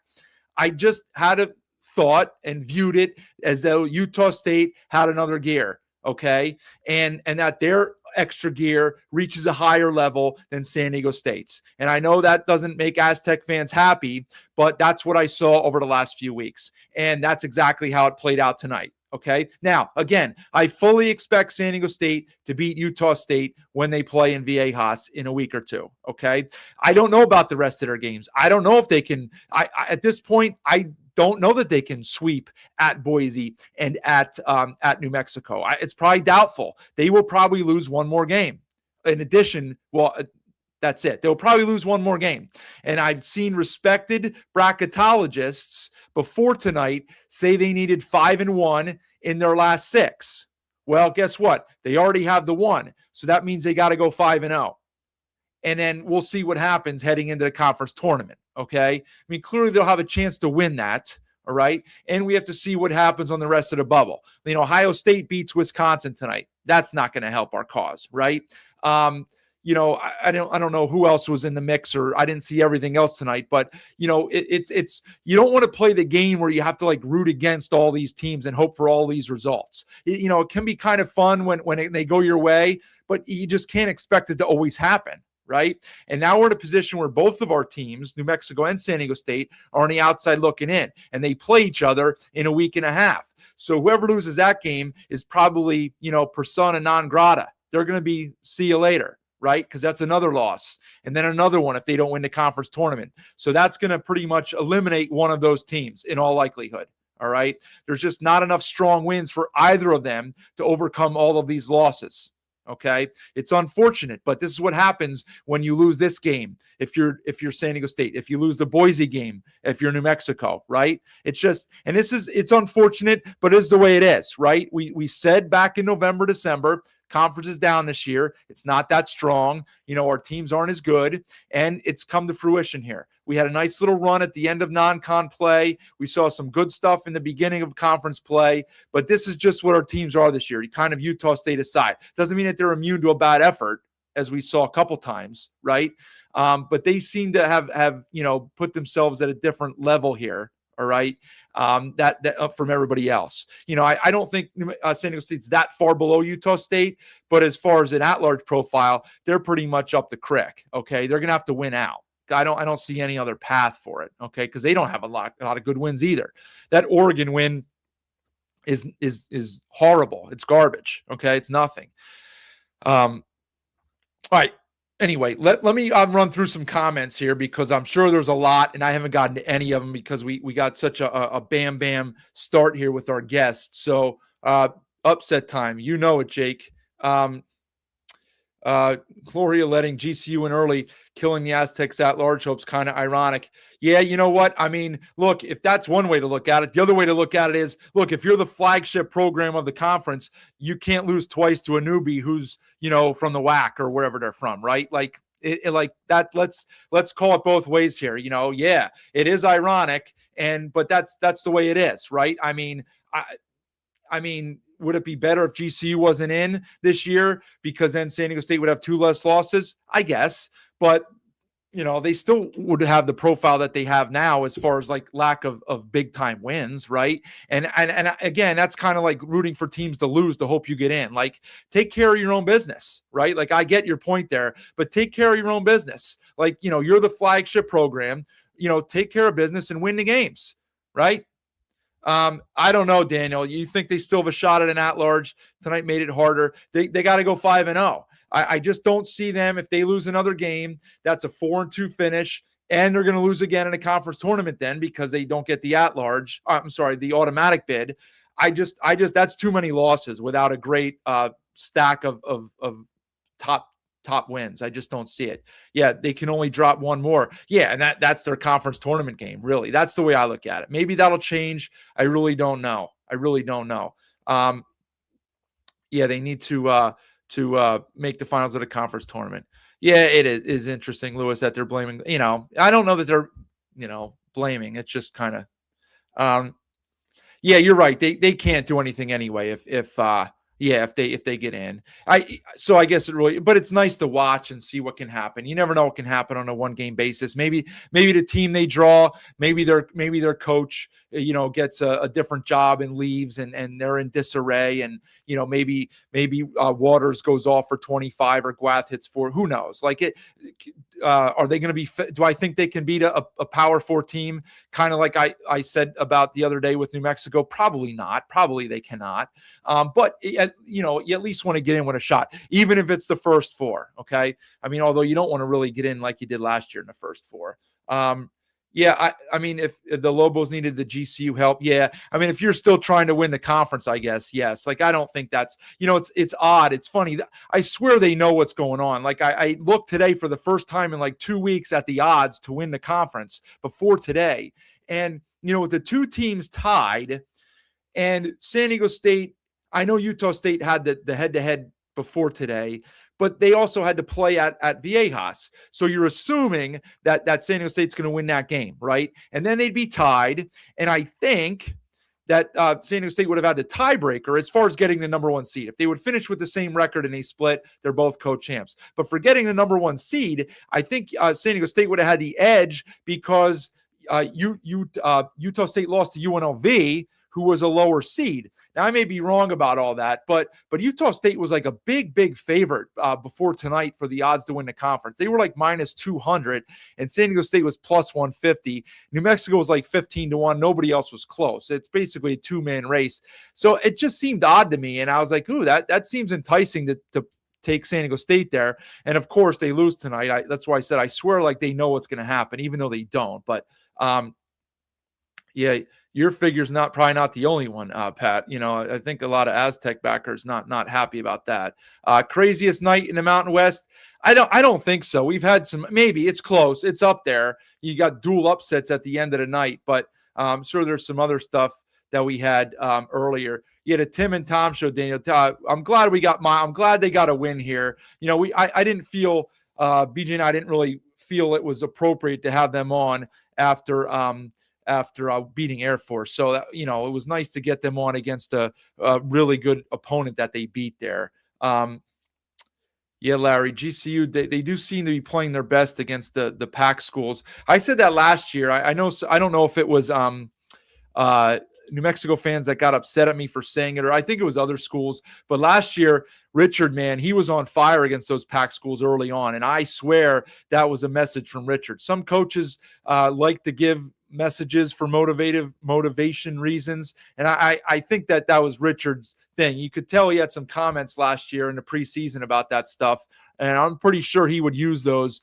Speaker 6: I just had a thought and viewed it as though Utah State had another gear. Okay. And that their extra gear reaches a higher level than San Diego State's. And I know that doesn't make Aztec fans happy, but that's what I saw over the last few weeks. And that's exactly how it played out tonight. Okay. Now, again, I fully expect San Diego State to beat Utah State when they play in Viejas in a week or 2. Okay. I don't know about the rest of their games. I don't know if they can, at this point, I don't know that they can sweep at Boise and at New Mexico. It's probably doubtful. They will probably lose one more game. In addition, well, That's it. They'll probably lose one more game. And I've seen respected bracketologists before tonight say they needed 5-1 in their last 6. Well, guess what? They already have the 1. So that means they got to go 5-0. And then we'll see what happens heading into the conference tournament. Okay. I mean, clearly they'll have a chance to win that. All right. And we have to see what happens on the rest of the bubble. I mean, Ohio State beats Wisconsin tonight. That's not going to help our cause. Right. You know, I don't know who else was in the mix, or I didn't see everything else tonight, but you know, it's you don't want to play the game where you have to like root against all these teams and hope for all these results. You know, it can be kind of fun when they go your way, but you just can't expect it to always happen. Right. And now we're in a position where both of our teams, New Mexico and San Diego State, are on the outside looking in, and they play each other in a week and a half. So whoever loses that game is probably, you know, persona non grata. They're going to be see you later. Right? Because that's another loss. And then another one if they don't win the conference tournament. So that's going to pretty much eliminate one of those teams in all likelihood. All right. There's just not enough strong wins for either of them to overcome all of these losses. Okay. It's unfortunate, but this is what happens when you lose this game. If you're San Diego State, if you lose the Boise game, if you're New Mexico, right? It's just, and it's unfortunate, but it's the way it is, right? We said back in November, December, conference is down this year. It's not that strong. You know, our teams aren't as good, and it's come to fruition here. We had a nice little run at the end of non-con play. We saw some good stuff in the beginning of conference play, but this is just what our teams are this year. Kind of Utah State aside. Doesn't mean that they're immune to a bad effort, as we saw a couple times, right? But they seem to have you know, put themselves at a different level here. All right. That up from everybody else. You know, I don't think San Diego State's that far below Utah State, but as far as an at-large profile, they're pretty much up the creek. Okay. They're going to have to win out. I don't see any other path for it. Okay. Because they don't have a lot of good wins either. That Oregon win is horrible. It's garbage. Okay. It's nothing. All right. Anyway, let me run through some comments here because I'm sure there's a lot, and I haven't gotten to any of them because we got such a bam start here with our guests. So upset time, you know it, Jake. Gloria letting GCU in early, killing the Aztecs at large hopes kind of ironic. Yeah, you know what? I mean, look, if that's one way to look at it, the other way to look at it is, look, if you're the flagship program of the conference, you can't lose twice to a newbie who's, you know, from the WAC or wherever they're from, right? Like it like that. Let's call it both ways here. You know, yeah, it is ironic, but that's the way it is, right? I mean, would it be better if GCU wasn't in this year because then San Diego State would have 2 less losses? I guess. But, you know, they still would have the profile that they have now as far as like lack of big time wins, right? And again, that's kind of like rooting for teams to lose to hope you get in. Like, take care of your own business, right? Like, I get your point there, but take care of your own business. Like, you know, you're the flagship program, you know, take care of business and win the games, right? I don't know, Daniel. You think they still have a shot at an at-large? Tonight made it harder. They got to go 5-0. I just don't see them. If they lose another game, that's a 4-2 finish, and they're going to lose again in a conference tournament then because they don't get the at-large. I'm sorry, the automatic bid. I just that's too many losses without a great stack of top wins. I just don't see it. Yeah, they can only drop one more. Yeah, and that's their conference tournament game, really. That's the way I look at it. Maybe that'll change. I really don't know. Yeah, they need to make the finals of the conference tournament. Yeah, it is interesting, Lewis, that they're blaming. You know, I don't know that they're, you know, blaming. It's just kind of yeah, you're right. They can't do anything anyway if they get in. So I guess it really, but it's nice to watch and see what can happen. You never know what can happen on a 1-game basis. Maybe the team they draw, maybe their coach, you know, gets a different job and leaves and they're in disarray. And, you know, maybe Waters goes off for 25 or Gwath hits 4. Who knows? Like are they going to be, do I think they can beat a Power 4 team? Kind of like I said about the other day with New Mexico. Probably not. Probably they cannot. But you know, you at least want to get in with a shot, even if it's the first 4. Okay. I mean, although you don't want to really get in like you did last year in the first 4. Yeah, I mean, if the Lobos needed the GCU help, yeah. I mean, if you're still trying to win the conference, I guess, yes. Like, I don't think that's, it's odd. It's funny. I swear they know what's going on. Like, I looked today for the first time in like 2 weeks at the odds to win the conference before today. And, with the two teams tied and San Diego State, I know Utah State had the head-to-head before today, but they also had to play at Viejas. So you're assuming that San Diego State's going to win that game, right? And then they'd be tied. And I think that San Diego State would have had the tiebreaker as far as getting the number one seed. If they would finish with the same record and they split, they're both co-champs. But for getting the number one seed, I think San Diego State would have had the edge because Utah State lost to UNLV, who was a lower seed. Now, I may be wrong about all that, but Utah State was like a big favorite before tonight for the odds to win the conference. They were like minus 200, and San Diego State was plus 150. New Mexico was like 15-1. Nobody else was close. It's basically a two-man race. So it just seemed odd to me, and I was like, ooh, that seems enticing to take San Diego State there. And, of course, they lose tonight. That's why I said I swear like they know what's going to happen, even though they don't. But, yeah, your figure's probably not the only one, Pat. I think a lot of Aztec backers not happy about that. Craziest night in the Mountain West? I don't think so. We've had some, maybe it's close. It's up there. You got dual upsets at the end of the night, but I'm sure there's some other stuff that we had earlier. You had a Tim and Tom show, Daniel. I'm glad I'm glad they got a win here. I didn't feel BJ and I didn't really feel it was appropriate to have them on after beating Air Force. So, it was nice to get them on against a really good opponent that they beat there. Yeah, Larry, GCU, they do seem to be playing their best against the PAC schools. I said that last year. I don't know if it was New Mexico fans that got upset at me for saying it, or I think it was other schools. But last year, Richard, man, he was on fire against those PAC schools early on. And I swear that was a message from Richard. Some coaches like to give messages for motivation reasons. And I think that was Richard's thing. You could tell he had some comments last year in the preseason about that stuff. And I'm pretty sure he would use those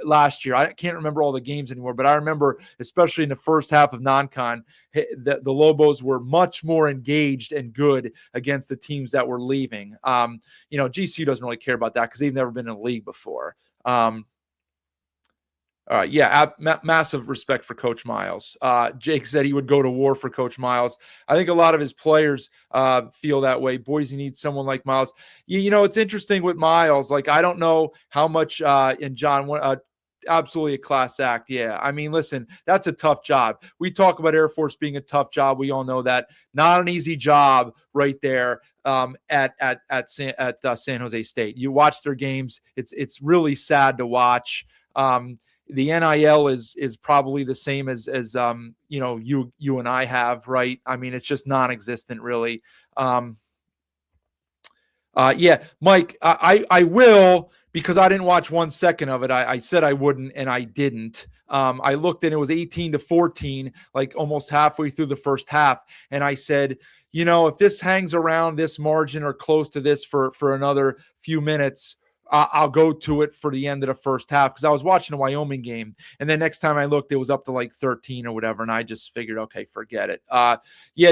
Speaker 6: last year. I can't remember all the games anymore, but I remember, especially in the first half of non-con, the Lobos were much more engaged and good against the teams that were leaving. GCU doesn't really care about that because they've never been in the league before. Massive respect for Coach Miles. Jake said he would go to war for Coach Miles. I think a lot of his players feel that way. Boise needs someone like Miles. It's interesting with Miles. Like, I don't know how much, and John, absolutely a class act. Yeah. I mean, listen, that's a tough job. We talk about Air Force being a tough job. We all know that. Not an easy job right there at San Jose State. You watch their games. It's really sad to watch. The NIL is probably the same as you and I have, right? I mean, it's just non-existent, really. Mike, I will, because I didn't watch 1 second of it. I said I wouldn't, and I didn't. I looked and it was 18-14, like almost halfway through the first half, and I said, if this hangs around this margin or close to this for another few minutes, I'll go to it for the end of the first half, because I was watching a Wyoming game, and then next time I looked, it was up to like 13 or whatever, and I just figured, okay, forget it.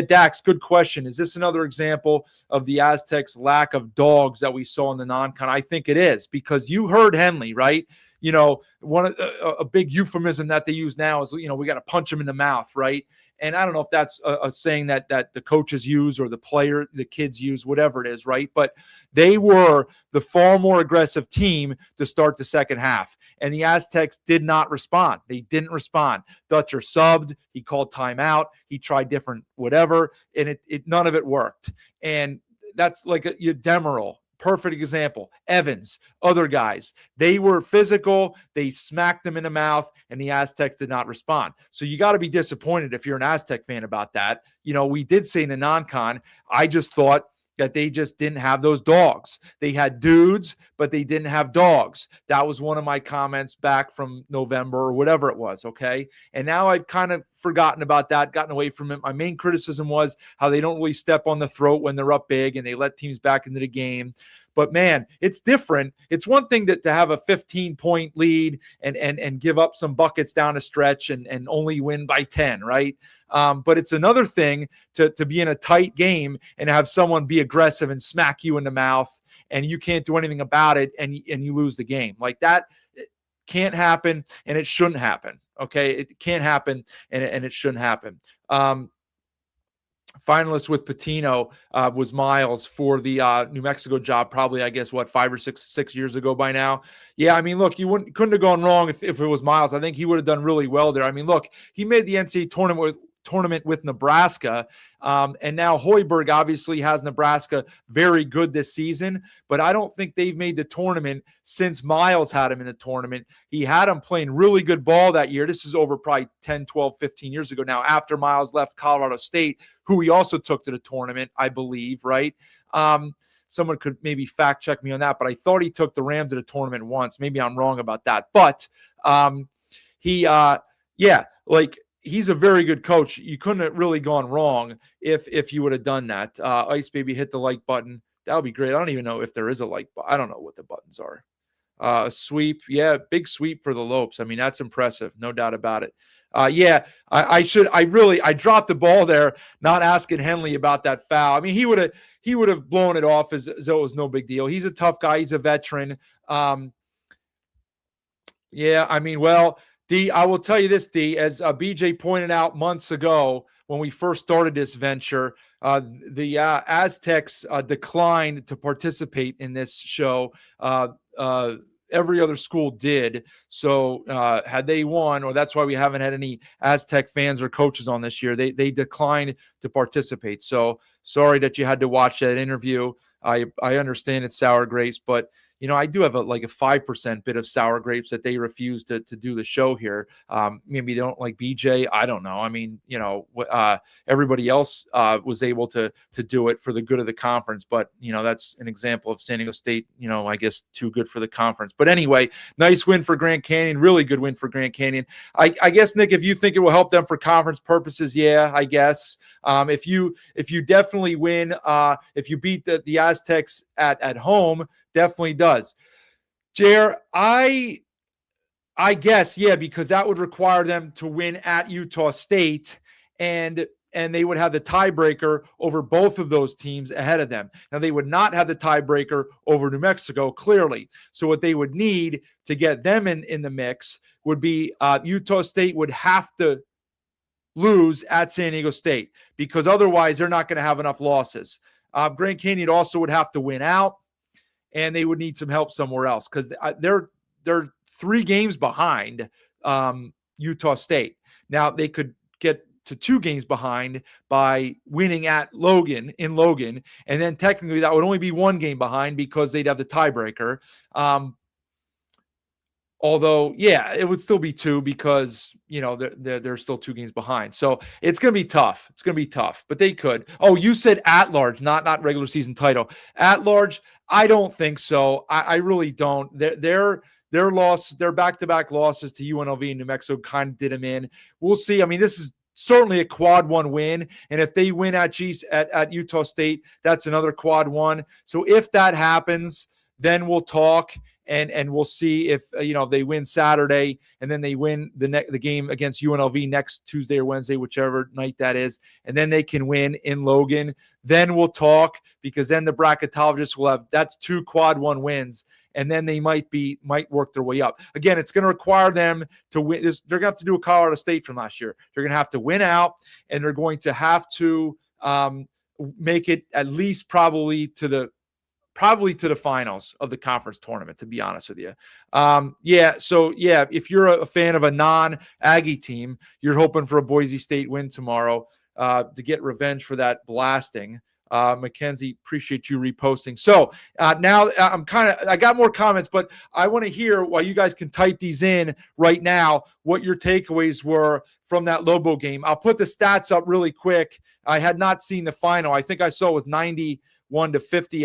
Speaker 6: Dax, good question. Is this another example of the Aztecs' lack of dogs that we saw in the non-con? I think it is, because you heard Henley, right? A big euphemism that they use now is, we got to punch him in the mouth, right? And I don't know if that's a saying that the coaches use or the kids use, whatever it is, right? But they were the far more aggressive team to start the second half. And the Aztecs did not respond. They didn't respond. Dutcher subbed. He called timeout. He tried different whatever, and none of it worked. And that's like Demerol. Perfect example. Evans, other guys, they were physical. They smacked them in the mouth, and the Aztecs did not respond. So you got to be disappointed if you're an Aztec fan about that. We did say in the non-con, I just thought that they just didn't have those dogs. They had dudes, but they didn't have dogs. That was one of my comments back from November or whatever it was, okay? And now I've kind of forgotten about that, gotten away from it. My main criticism was how they don't really step on the throat when they're up big and they let teams back into the game. But man, it's different. It's one thing to have a 15-point lead and give up some buckets down a stretch and only win by 10, right? But it's another thing to be in a tight game and have someone be aggressive and smack you in the mouth and you can't do anything about it and you lose the game. Like that can't happen and it shouldn't happen. Okay, it can't happen and it shouldn't happen. Finalist with Patino was Miles for the New Mexico job, probably, I guess, 5 or 6 years ago by now. Yeah, I mean, look, couldn't have gone wrong if it was Miles. I think he would have done really well there. I mean, look, he made the NCAA tournament with Nebraska. And now Hoiberg obviously has Nebraska very good this season, but I don't think they've made the tournament since Miles had him in the tournament. He had him playing really good ball that year. This is over probably 10, 12, 15 years ago now, after Miles left Colorado State, who he also took to the tournament, I believe, right? Someone could maybe fact check me on that, but I thought he took the Rams to the tournament once. Maybe I'm wrong about that. But he's a very good coach. You couldn't have really gone wrong if you would have done that. Ice Baby, hit the like button. That would be great. I don't even know if there is a like button. I don't know what the buttons are. Sweep. Yeah, big sweep for the Lopes. I mean, that's impressive. No doubt about it. I dropped the ball there, not asking Henley about that foul. I mean, he would have blown it off as though it was no big deal. He's a tough guy. He's a veteran. D, I will tell you this, D, as BJ pointed out months ago when we first started this venture, the Aztecs declined to participate in this show. Every other school did. So had they won, or that's why we haven't had any Aztec fans or coaches on this year, they declined to participate. So sorry that you had to watch that interview. I understand it's sour grapes, but I do have a 5% bit of sour grapes that they refuse to do the show here. Maybe they don't like BJ. I don't know. I mean, everybody else was able to do it for the good of the conference. But, that's an example of San Diego State, I guess too good for the conference. But anyway, nice win for Grand Canyon. Really good win for Grand Canyon. I guess, Nick, if you think it will help them for conference purposes, yeah, I guess. If you definitely win, if you beat the Aztecs at home, definitely does. Jer, I guess, yeah, because that would require them to win at Utah State, and they would have the tiebreaker over both of those teams ahead of them. Now, they would not have the tiebreaker over New Mexico, clearly. So what they would need to get them in the mix would be Utah State would have to lose at San Diego State, because otherwise they're not going to have enough losses. Grand Canyon also would have to win out, and they would need some help somewhere else, because they're 3 games behind Utah State. Now, they could get to 2 games behind by winning at Logan, and then technically that would only be 1 game behind because they'd have the tiebreaker. Although, yeah, it would still be 2 because, they're still 2 games behind. So it's going to be tough. It's going to be tough, but they could. Oh, you said at large, not regular season title. At large, I don't think so. I really don't. Their back-to-back losses to UNLV and New Mexico kind of did them in. We'll see. I mean, this is certainly a quad 1 win. And if they win at Utah State, that's another quad 1. So if that happens, then we'll talk. And we'll see if they win Saturday and then they win the game against UNLV next Tuesday or Wednesday, whichever night that is, and then they can win in Logan. Then we'll talk, because then the bracketologists will have that's 2 quad 1 wins, and then they might work their way up. Again, it's going to require them to win. They're going to have to do a Colorado State from last year. They're going to have to win out, and they're going to have to make it at least probably to the finals of the conference tournament, to be honest with you. If you're a fan of a non-Aggie team, you're hoping for a Boise State win tomorrow to get revenge for that blasting. Mackenzie, appreciate you reposting. So now I got more comments, but I want to hear, while you guys can type these in right now, what your takeaways were from that Lobo game. I'll put the stats up really quick. I had not seen the final. I think I saw it was 91-50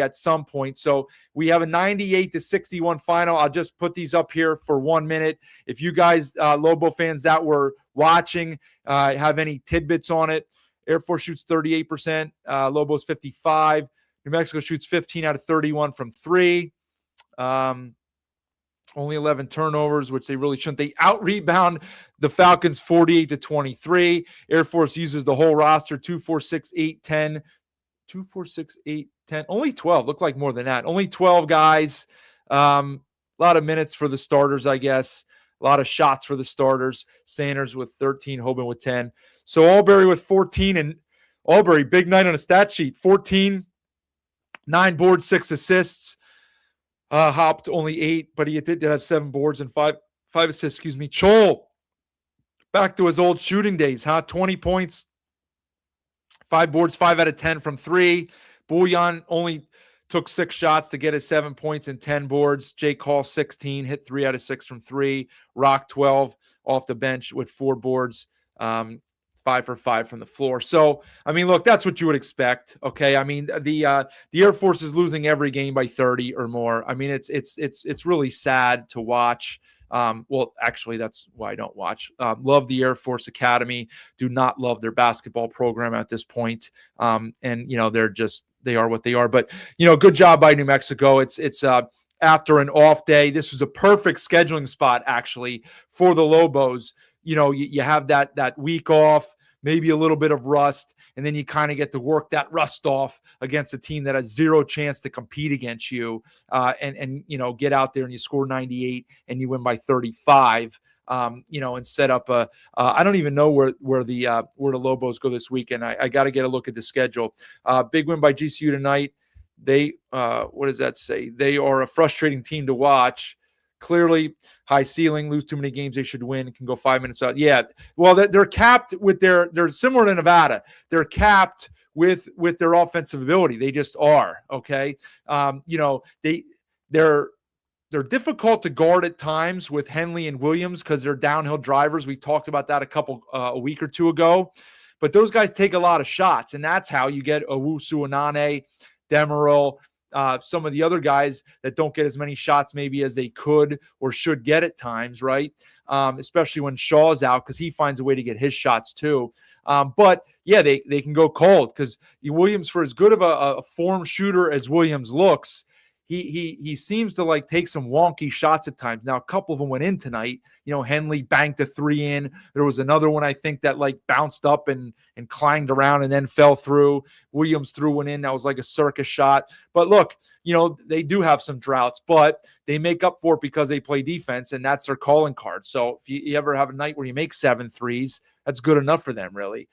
Speaker 6: at some point. So we have a 98-61 final. I'll just put these up here for 1 minute. If you guys, Lobo fans that were watching, have any tidbits on it. Air Force shoots 38%, Lobos 55%, New Mexico shoots 15 out of 31 from three. Only 11 turnovers, which they really shouldn't. They out-rebound the Falcons 48-23. Air Force uses the whole roster, 2, 4, 6, 8, 10. 2, 4, 6, 8, 10. Only 12. Look like more than that. Only 12 guys. A lot of minutes for the starters, I guess. A lot of shots for the starters. Sanders with 13, Hoban with 10. So Albury with 14, and Albury, big night on a stat sheet. 14, 9 boards, 6 assists. Hopped only 8, but he did have 7 boards and 5 assists, Chol, back to his old shooting days, 20 points, 5 boards, 5 out of 10 from 3. Bouillon only took 6 shots to get his 7 points and 10 boards. Jay Call, 16, hit 3 out of 6 from 3. Rock, 12, off the bench with 4 boards. 5 for 5 from the floor. So, I mean, look, that's what you would expect. Okay. I mean, the Air Force is losing every game by 30 or more. I mean, it's really sad to watch. Well, actually, that's why I don't watch. Love the Air Force Academy. Do not love their basketball program at this point. And they are what they are. But good job by New Mexico. It's after an off day. This was a perfect scheduling spot actually for the Lobos. You have that week off, maybe a little bit of rust, and then you kind of get to work that rust off against a team that has zero chance to compete against you, and get out there and you score 98 and you win by 35, and set up I don't even know where the Lobos go this weekend. I got to get a look at the schedule. Big win by GCU tonight. They, what does that say? They are a frustrating team to watch. Clearly high ceiling, lose too many games they should win, can go 5 minutes out. Yeah, well, they're capped with they're similar to Nevada. They're capped with their offensive ability. They just are, okay? They're difficult to guard at times with Henley and Williams because they're downhill drivers. We talked about that a week or two ago. But those guys take a lot of shots, and that's how you get Owusu Anane, Demeril, some of the other guys that don't get as many shots maybe as they could or should get at times, right? Especially when Shaw's out because he finds a way to get his shots too. But, yeah, they can go cold because Williams, for as good of a form shooter as Williams looks, he seems to take some wonky shots at times. Now, a couple of them went in tonight. Henley banked a 3 in. There was another one, I think, that bounced up and clanged around and then fell through. Williams threw one in. That was like a circus shot. But look, they do have some droughts, but they make up for it because they play defense, and that's their calling card. So if you ever have a night where you make 7 threes, that's good enough for them, really.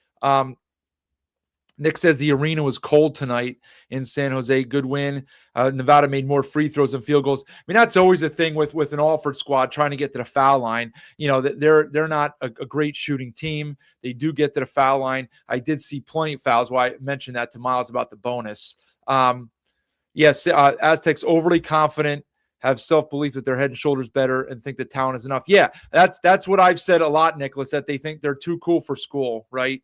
Speaker 6: Nick says the arena was cold tonight in San Jose. Good win. Nevada made more free throws and field goals. I mean, that's always a thing with an Alford squad trying to get to the foul line. They're not a great shooting team. They do get to the foul line. I did see plenty of fouls. Why I mentioned that to Miles about the bonus. Yes, Aztecs overly confident, have self-belief that they're head and shoulders better and think the talent is enough. Yeah, that's what I've said a lot, Nicholas, that they think they're too cool for school, right?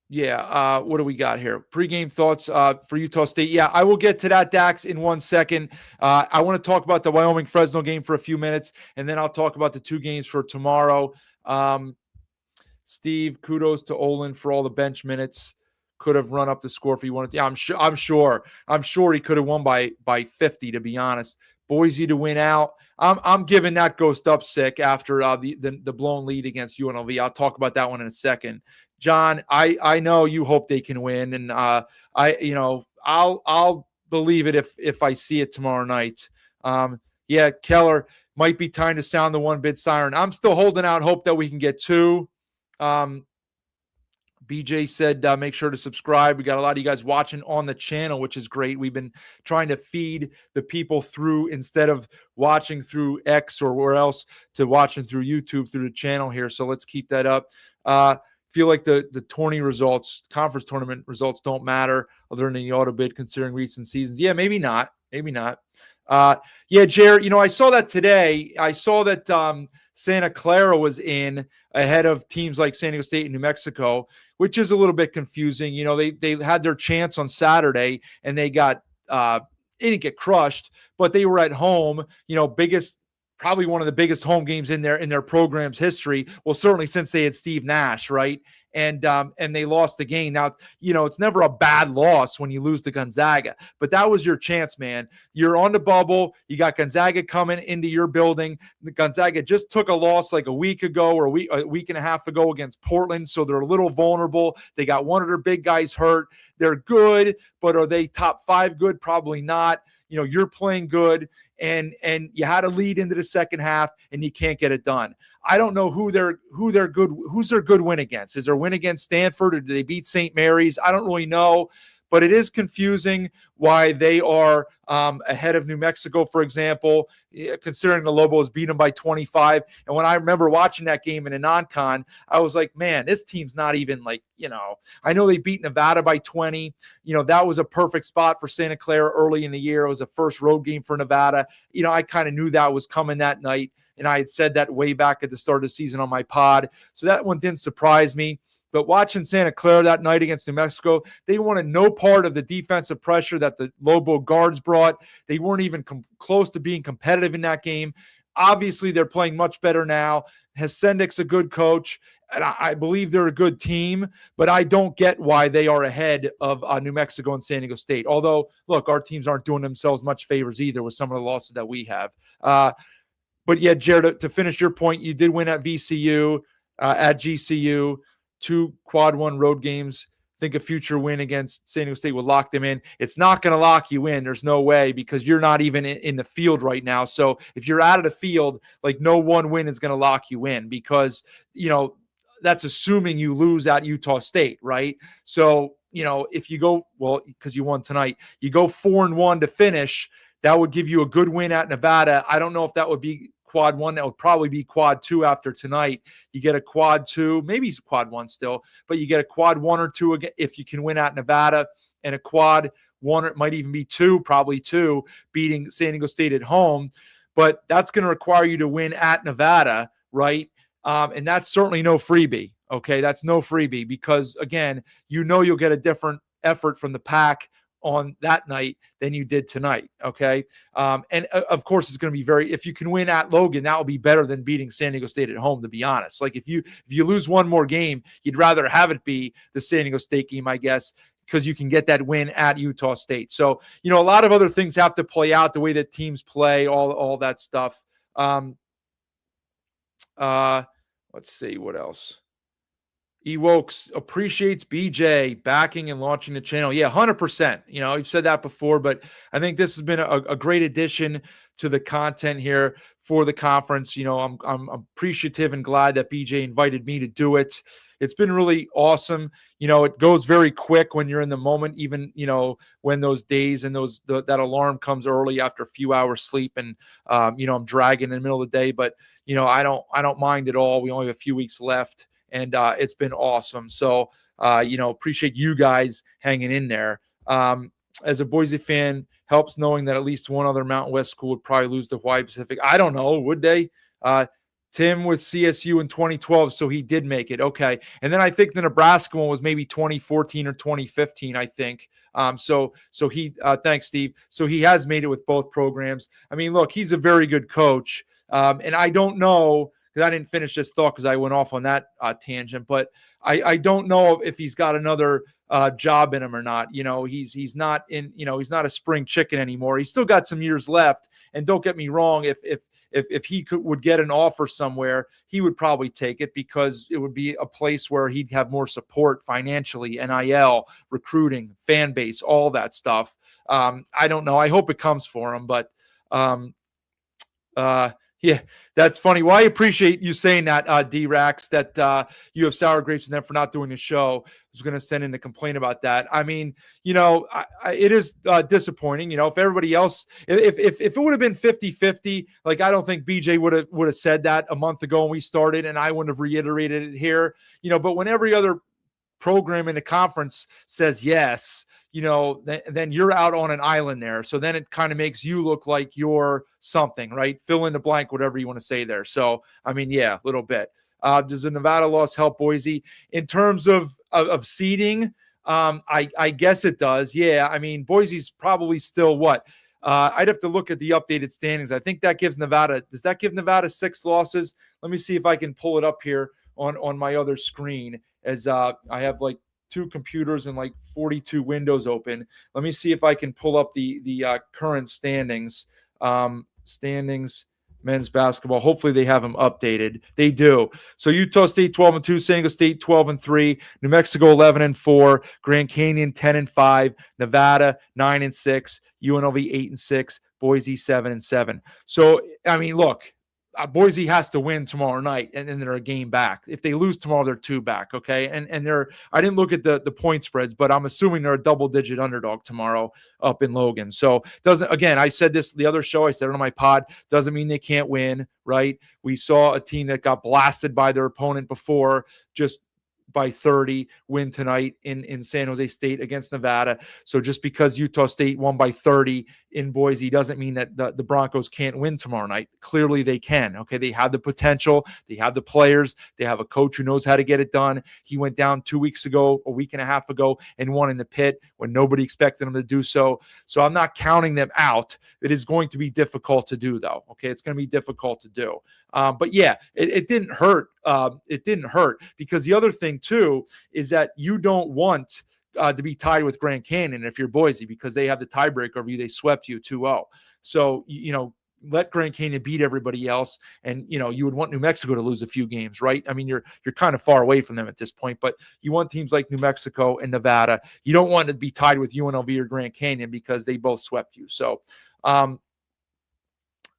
Speaker 6: What do we got here? Pre-game thoughts for Utah State. Yeah, I will get to that, Dax, in 1 second. I want to talk about the Wyoming-Fresno game for a few minutes, and then I'll talk about the 2 games for tomorrow. Steve, kudos to Olin for all the bench minutes. Could have run up the score if he wanted to. Yeah, I'm sure he could have won by 50, to be honest. Boise to win out. I'm giving that ghost up sick after the blown lead against UNLV. I'll talk about that one in a second. John, I know you hope they can win, and I'll believe it if I see it tomorrow night. Keller, might be time to sound the 1-bid siren. I'm still holding out hope that we can get 2. BJ said, make sure to subscribe. We got a lot of you guys watching on the channel, which is great. We've been trying to feed the people through, instead of watching through X or where else, to watching through YouTube through the channel here. So let's keep that up. Feel like the conference tournament results don't matter other than the auto bid considering recent seasons. Yeah, maybe not. Jared, I saw that today. I saw that Santa Clara was in ahead of teams like San Diego State and New Mexico, which is a little bit confusing. They had their chance on Saturday and they didn't get crushed, but they were at home, biggest probably one of the biggest home games in their program's history. Well, certainly since they had Steve Nash, right? And they lost the game. Now, it's never a bad loss when you lose to Gonzaga, but that was your chance, man. You're on the bubble. You got Gonzaga coming into your building. Gonzaga just took a loss like a week ago or a week and a half ago against Portland, so they're a little vulnerable. They got one of their big guys hurt. They're good, but are they top 5 good? Probably not. You're playing good, and you had a lead into the second half, and you can't get it done. I don't know who's their good win against. Is their win against Stanford, or did they beat St. Mary's? I don't really know, but it is confusing why they are ahead of New Mexico, for example, considering the Lobos beat them by 25. And when I remember watching that game in a non-con, I was like, man, this team's not even I know they beat Nevada by 20. That was a perfect spot for Santa Clara early in the year. It was a first road game for Nevada. I kind of knew that was coming that night, and I had said that way back at the start of the season on my pod. So that one didn't surprise me. But watching Santa Clara that night against New Mexico, they wanted no part of the defensive pressure that the Lobo guards brought. They weren't even close to being competitive in that game. Obviously, they're playing much better now. Hasendik's a good coach, and I believe they're a good team, but I don't get why they are ahead of New Mexico and San Diego State. Although, look, our teams aren't doing themselves much favors either with some of the losses that we have. But yeah, Jared, to finish your point, you did win at VCU, at GCU. 2 quad 1 road games. I think a future win against San Diego State will lock them in. It's not going to lock you in. There's no way, because you're not even in the field right now. So if you're out of the field, no one win is going to lock you in, because, that's assuming you lose at Utah State, right? So, if you go, because you won tonight, you go 4-1 to finish, that would give you a good win at Nevada. I don't know if that would be quad 1. That would probably be quad 2 after tonight. You get a quad 2, maybe quad 1 still, but you get a quad 1 or 2 again if you can win at Nevada, and a quad 1, or it might even be 2, probably 2, beating San Diego State at home. But that's going to require you to win at Nevada, right? And that's certainly no freebie. Okay, that's no freebie, because again, you'll get a different effort from the Pac on that night than you did tonight. Okay. And of course it's going to be if you can win at Logan, that will be better than beating San Diego State at home, to be honest. If you lose one more game, you'd rather have it be the San Diego State game, I guess, because you can get that win at Utah State. So, a lot of other things have to play out, the way that teams play, all that stuff. Let's see what else. Ewokes appreciates BJ backing and launching the channel. Yeah, 100%. You've said that before, but I think this has been a great addition to the content here for the conference. I'm appreciative and glad that BJ invited me to do it. It's been really awesome. It goes very quick when you're in the moment, even, when those days and that alarm comes early after a few hours sleep, and, I'm dragging in the middle of the day, but, I don't mind at all. We only have a few weeks left. And it's been awesome. So, appreciate you guys hanging in there. As a Boise fan, helps knowing that at least one other Mountain West school would probably lose to Hawaii Pacific. I don't know. Would they? Tim with CSU in 2012, so he did make it. Okay. And then I think the Nebraska one was maybe 2014 or 2015, I think. So he thanks, Steve. So he has made it with both programs. I mean, look, he's a very good coach. And I don't know, I didn't finish this thought because I went off on that tangent, but I don't know if he's got another job in him or not. He's not he's not a spring chicken anymore. He's still got some years left. And don't get me wrong, if he would get an offer somewhere, he would probably take it, because it would be a place where he'd have more support financially, NIL, recruiting, fan base, all that stuff. I don't know. I hope it comes for him, but yeah, that's funny. Well, I appreciate you saying that, D-Rax, that you have sour grapes and them for not doing the show. I was going to send in a complaint about that. I mean, it is disappointing. If everybody else, if it would have been 50-50, I don't think BJ would have said that a month ago when we started, and I wouldn't have reiterated it here. But when every other program in the conference says yes, then you're out on an island there. So then it kind of makes you look like you're something, right? Fill in the blank, whatever you want to say there. So, I mean, yeah, a little bit. Does the Nevada loss help Boise in terms of seeding? I guess it does. Yeah. I mean, Boise's probably still what? I'd have to look at the updated standings. I think that gives Nevada. Does that give Nevada 6 losses? Let me see if I can pull it up here on my other screen, as I have like 2 computers and like 42 windows open. Let me see if I can pull up the current standings. Standings. Men's basketball. Hopefully they have them updated. They do. So Utah State 12-2, San Diego State 12-3, New Mexico 11-4, Grand Canyon 10-5, Nevada 9-6, UNLV 8-6, Boise 7-7. So I mean, look, Boise has to win tomorrow night, and then they're a game back. If they lose tomorrow, they're 2 back. Okay, and they're. I didn't look at the point spreads, but I'm assuming they're a double-digit underdog tomorrow up in Logan. So doesn't. Again, I said this the other show. I said it on my pod. Doesn't mean they can't win, right? We saw a team that got blasted by their opponent before, just by 30, win tonight in San Jose State against Nevada. So just because Utah State won by 30 in Boise doesn't mean that the Broncos can't win tomorrow night. Clearly they can. Okay, they have the potential. They have the players. They have a coach who knows how to get it done. He went down 2 weeks ago, a week and a half ago, and won in the pit when nobody expected him to do so. So I'm not counting them out. It is going to be difficult to do, though. Okay, it's going to be difficult to do. But yeah, it didn't hurt. It didn't hurt, because the other thing too is that you don't want to be tied with Grand Canyon if you're Boise, because they have the tiebreaker over you. They swept you 2-0. So, let Grand Canyon beat everybody else. And, you would want New Mexico to lose a few games, right? I mean, you're kind of far away from them at this point, but you want teams like New Mexico and Nevada. You don't want to be tied with UNLV or Grand Canyon because they both swept you. So I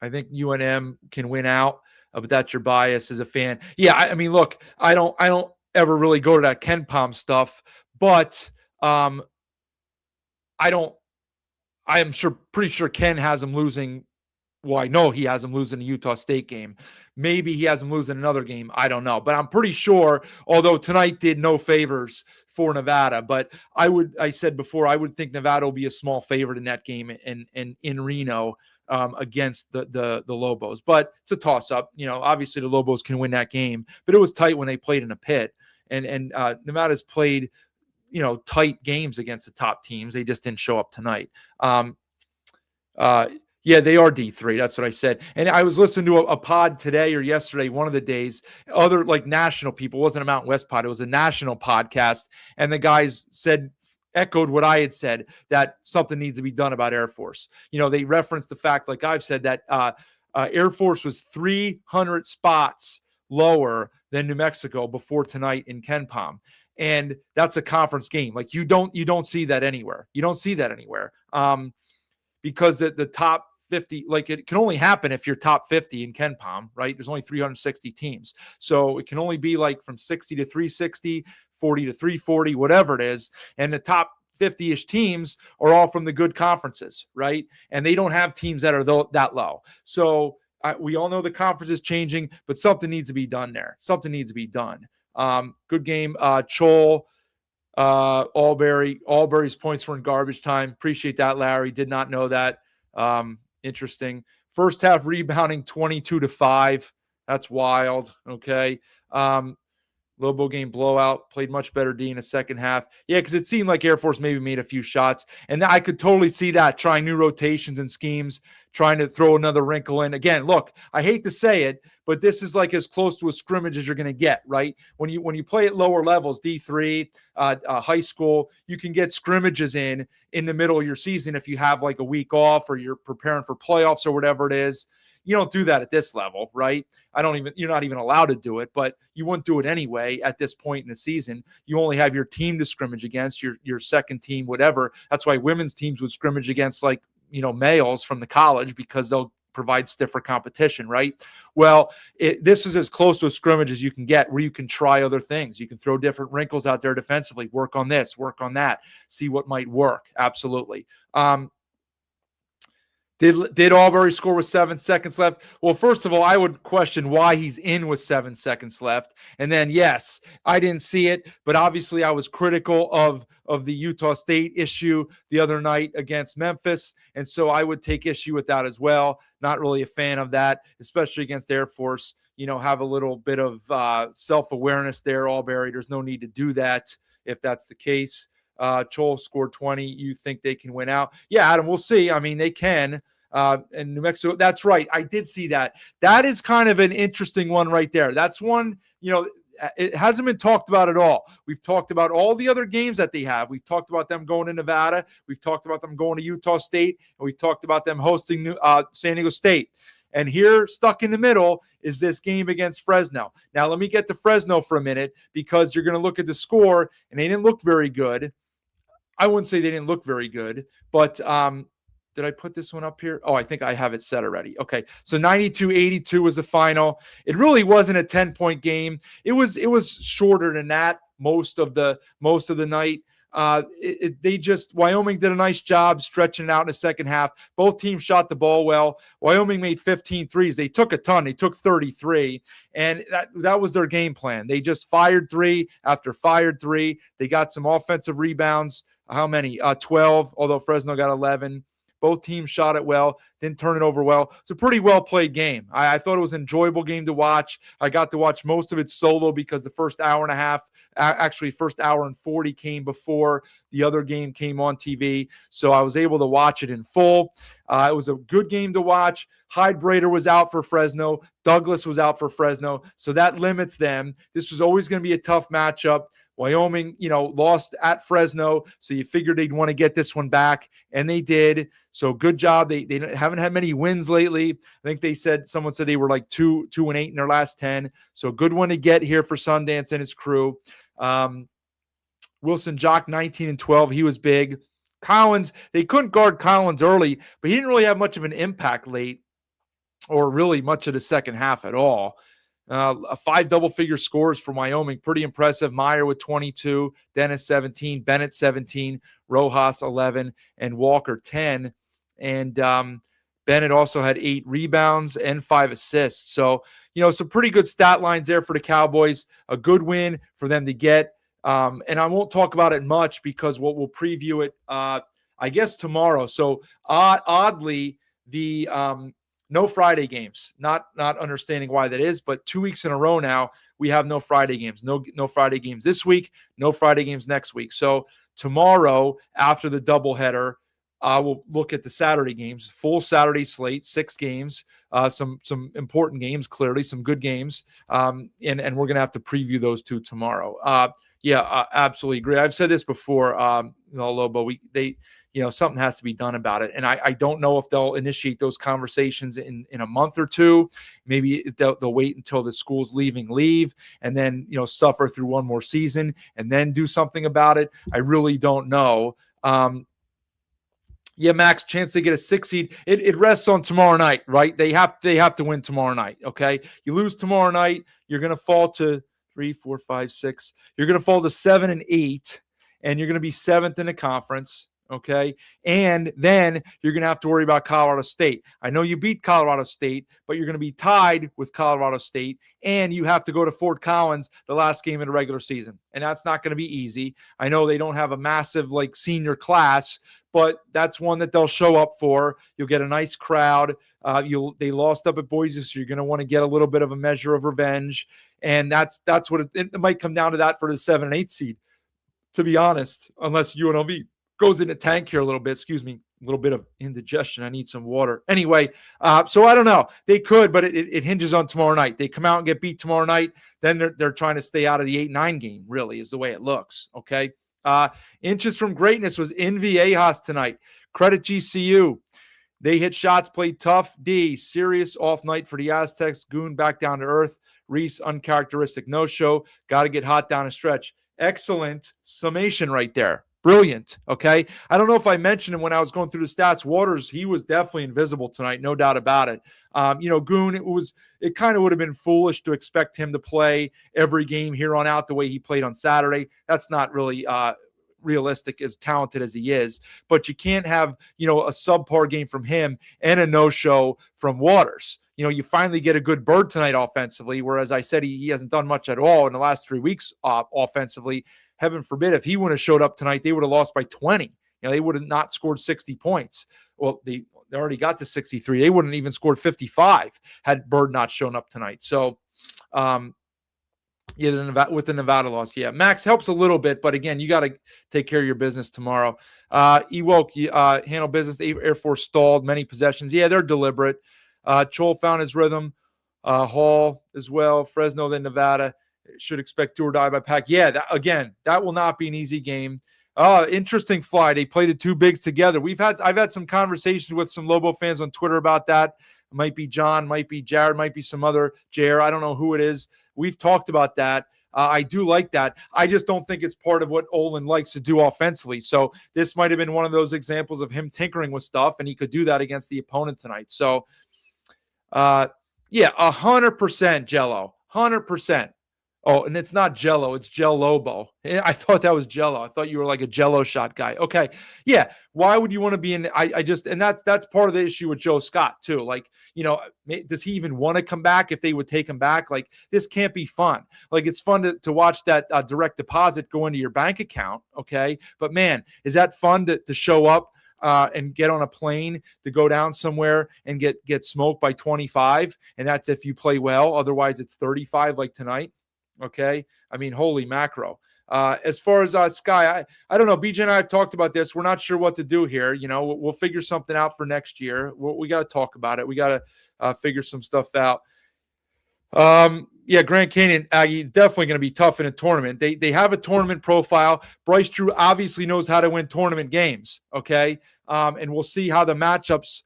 Speaker 6: think UNM can win out. But that's your bias as a fan. Yeah, I mean, look, I don't ever really go to that Ken Palm stuff, but I am pretty sure Ken has him losing. Well, I know he has him losing the Utah State game. Maybe he has him losing another game. I don't know, but I'm pretty sure, although tonight did no favors for Nevada, but I said before, I would think Nevada will be a small favorite in that game in Reno. Against the Lobos, but it's a toss-up. Obviously the Lobos can win that game, but it was tight when they played in a pit, and Nevada's played tight games against the top teams. They just didn't show up tonight. Yeah, they are D3. That's what I said. And I was listening to a pod today or yesterday, one of the days, other like national people. It wasn't a Mountain West pod, it was a national podcast, and the guys echoed what I had said, that something needs to be done about Air Force. They referenced the fact, like I've said, that Air Force was 300 spots lower than New Mexico before tonight in Ken Palm. And that's a conference game. Like you don't see that anywhere. You don't see that anywhere. Because the top 50, like it can only happen if you're top 50 in Ken Palm, right? There's only 360 teams. So it can only be like from 60 to 360, 40 to 340, whatever it is. And the top 50-ish teams are all from the good conferences, right? And they don't have teams that are that low. So we all know the conference is changing, but something needs to be done there. Something needs to be done. Good game. Chol, Albury's points were in garbage time. Appreciate that, Larry. Did not know that. Interesting. First half rebounding 22-5. That's wild. Okay. Lobo game blowout, played much better D in the second half. Yeah, because it seemed like Air Force maybe made a few shots. And I could totally see that, trying new rotations and schemes, trying to throw another wrinkle in. Again, look, I hate to say it, but this is like as close to a scrimmage as you're going to get, right? When you play at lower levels, D3, high school, you can get scrimmages in the middle of your season if you have like a week off or you're preparing for playoffs or whatever it is. You don't do that at this level, right? You're not even allowed to do it, but you wouldn't do it anyway at this point in the season. You only have your team to scrimmage against, your second team, whatever. That's why women's teams would scrimmage against males from the college, because they'll provide stiffer competition, right? Well, this is as close to a scrimmage as you can get, where you can try other things. You can throw different wrinkles out there defensively, work on this, work on that, see what might work. Absolutely. Did Albury score with 7 seconds left? Well, first of all, I would question why he's in with 7 seconds left. And then, yes, I didn't see it, but obviously I was critical of the Utah State issue the other night against Memphis. And so I would take issue with that as well. Not really a fan of that, especially against Air Force. Have a little bit of self-awareness there, Albury. There's no need to do that if that's the case. Chol scored 20. You think they can win out? Yeah, Adam, we'll see. I mean, they can. And New Mexico, that's right. I did see that. That is kind of an interesting one right there. That's one, it hasn't been talked about at all. We've talked about all the other games that they have. We've talked about them going to Nevada. We've talked about them going to Utah State. And we've talked about them hosting San Diego State. And here, stuck in the middle, is this game against Fresno. Now, let me get to Fresno for a minute, because you're going to look at the score, and they didn't look very good. I wouldn't say they didn't look very good, but did I put this one up here? Oh, I think I have it set already. Okay, so 92-82 was the final. It really wasn't a 10-point game. It was shorter than that most of the night. Wyoming did a nice job stretching it out in the second half. Both teams shot the ball well. Wyoming made 15 threes. They took a ton. They took 33, and that was their game plan. They just fired three after fired three. They got some offensive rebounds. How many? 12, although Fresno got 11. Both teams shot it well, didn't turn it over well. It's a pretty well-played game. I thought it was an enjoyable game to watch. I got to watch most of it solo because the first hour and a half, actually first hour and 40 came before the other game came on TV. So I was able to watch it in full. It was a good game to watch. Hyde Brader was out for Fresno. Douglas was out for Fresno. So that limits them. This was always going to be a tough matchup. Wyoming, lost at Fresno, so you figured they'd want to get this one back, and they did. So good job. They haven't had many wins lately. I think someone said they were like 2-8 in their last 10. So good one to get here for Sundance and his crew. Wilson Jock, 19-12. He was big. Collins, they couldn't guard Collins early, but he didn't really have much of an impact late, or really much of the second half at all. 5 double-figure scores for Wyoming. Pretty impressive. Meyer with 22, Dennis 17, Bennett 17, Rojas 11, and Walker 10. And Bennett also had 8 rebounds and 5 assists. So, some pretty good stat lines there for the Cowboys. A good win for them to get. And I won't talk about it much because we'll preview it, I guess, tomorrow. So, oddly, the no Friday games. Not understanding why that is, but 2 weeks in a row now, we have no Friday games. No Friday games this week, no Friday games next week. So tomorrow, after the doubleheader, we'll look at the Saturday games. Full Saturday slate, 6 games, some important games, clearly, some good games. And we're going to have to preview those 2 tomorrow. Absolutely agree. I've said this before, Lobo, something has to be done about it. And I don't know if they'll initiate those conversations in a month or 2. Maybe they'll wait until the school's leave, and then, suffer through one more season and then do something about it. I really don't know. Max, chance to get a 6 seed. It rests on tomorrow night, right? They have to win tomorrow night. Okay. You lose tomorrow night, you're going to fall to 3, 4, 5, 6. You're going to fall to 7 and 8, and you're going to be 7th in the conference. Okay. And then you're going to have to worry about Colorado State. I know you beat Colorado State, but you're going to be tied with Colorado State, and you have to go to Fort Collins the last game of the regular season. And that's not going to be easy. I know they don't have a massive senior class, but that's one that they'll show up for. You'll get a nice crowd. They lost up at Boise, so you're going to want to get a little bit of a measure of revenge. And that's what it might come down to, that for the 7 and 8 seed, to be honest, unless UNLV goes in the tank here a little bit. Excuse me, a little bit of indigestion. I need some water. Anyway, so I don't know. They could, but it hinges on tomorrow night. They come out and get beat tomorrow night, then they're trying to stay out of the 8-9 game, really, is the way it looks. Okay. Inches from greatness was in Viejas tonight. Credit GCU. They hit shots, played tough. D, serious off night for the Aztecs. Goon back down to earth. Reese, uncharacteristic no-show. Got to get hot down a stretch. Excellent summation right there. Brilliant. Okay. I don't know if I mentioned him when I was going through the stats. Waters, he was definitely invisible tonight. No doubt about it. Goon, it kind of would have been foolish to expect him to play every game here on out the way he played on Saturday. That's not really realistic, as talented as he is, but you can't have, a subpar game from him and a no-show from Waters. You finally get a good Bird tonight offensively, whereas I said he hasn't done much at all in the last 3 weeks offensively. Heaven forbid, if he wouldn't have showed up tonight, they would have lost by 20. They would have not scored 60 points. Well, they already got to 63. They wouldn't even scored 55 had Bird not shown up tonight. So, Yeah, with the Nevada loss. Yeah, Max helps a little bit, but again, you got to take care of your business tomorrow. Ewok, handle business. The Air Force stalled many possessions. Yeah, they're deliberate. Chol found his rhythm. Hall as well. Fresno, then Nevada. Should expect do or die by Pack. Yeah, that will not be an easy game. Interesting fly. They play the two bigs together. I've had some conversations with some Lobo fans on Twitter about that. It might be John, might be Jared, might be some other JR. I don't know who it is. We've talked about that. I do like that. I just don't think it's part of what Olin likes to do offensively. So this might have been one of those examples of him tinkering with stuff, and he could do that against the opponent tonight. So, 100% Jello, 100%. Oh, and it's not Jello, it's Jell-Lobo. I thought that was Jello. I thought you were like a Jello shot guy. Okay. Yeah. Why would you want to be in? And that's part of the issue with Joe Scott too. Like, does he even want to come back if they would take him back? Like, this can't be fun. Like, it's fun to watch that direct deposit go into your bank account. Okay. But man, is that fun to show up and get on a plane to go down somewhere and get smoked by 25? And that's if you play well. Otherwise it's 35 like tonight. Okay. I mean, holy macro. As far as Sky, I don't know. BJ and I have talked about this. We're not sure what to do here. We'll figure something out for next year. We got to talk about it. We got to figure some stuff out. Grand Canyon, Aggie, definitely going to be tough in a tournament. They have a tournament profile. Bryce Drew obviously knows how to win tournament games. Okay. And we'll see how the matchups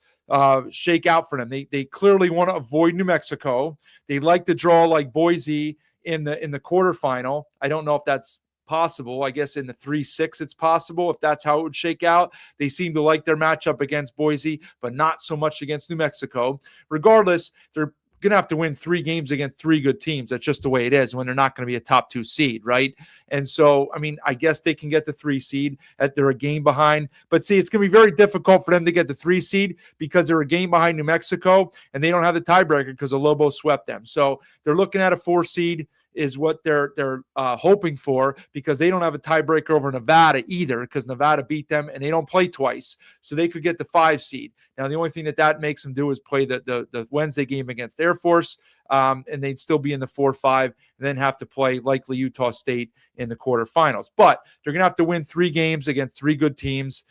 Speaker 6: shake out for them. They clearly want to avoid New Mexico. They like to draw like Boise in the quarterfinal. I don't know if that's possible. I guess in the 3-6 it's possible if that's how it would shake out. They seem to like their matchup against Boise, but not so much against New Mexico. Regardless, they're going to have to win 3 games against 3 good teams. That's just the way it is when they're not going to be a top 2 seed, right? And so, I mean, I guess they can get the 3 seed. They're a game behind. But see, it's going to be very difficult for them to get the 3 seed because they're a game behind New Mexico, and they don't have the tiebreaker because the Lobo swept them. So they're looking at a 4 seed is what they're hoping for, because they don't have a tiebreaker over Nevada either, because Nevada beat them and they don't play twice. So they could get the 5 seed. Now, the only thing that makes them do is play the Wednesday game against Air Force, and they'd still be in the 4-5 and then have to play likely Utah State in the quarterfinals. But they're going to have to win 3 games against 3 good teams.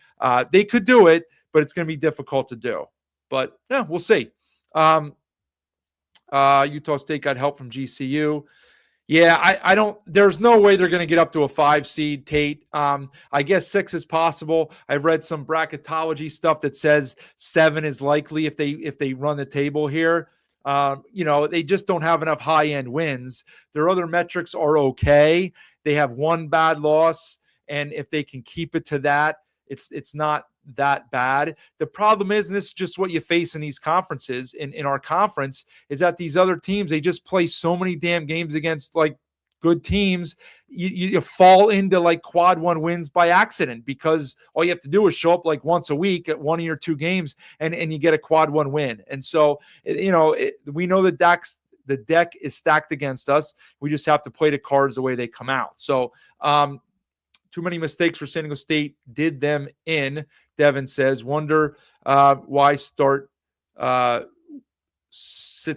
Speaker 6: They could do it, but it's going to be difficult to do. But yeah, we'll see. Utah State got help from GCU. Yeah, I don't. There's no way they're going to get up to a 5 seed, Tate. I guess 6 is possible. I've read some bracketology stuff that says 7 is likely if they run the table here. They just don't have enough high-end wins. Their other metrics are okay. They have 1 bad loss, and if they can keep it to that, it's not that bad. The problem is, and this is just what you face in these conferences, in our conference, is that these other teams, they just play so many damn games against like good teams. You fall into like quad 1 wins by accident, because all you have to do is show up like once a week at 1 of your 2 games and you get a quad 1 win. And so, we know the deck is stacked against us. We just have to play the cards the way they come out. So, too many mistakes for San Diego State did them in, Devin says. Wonder why sit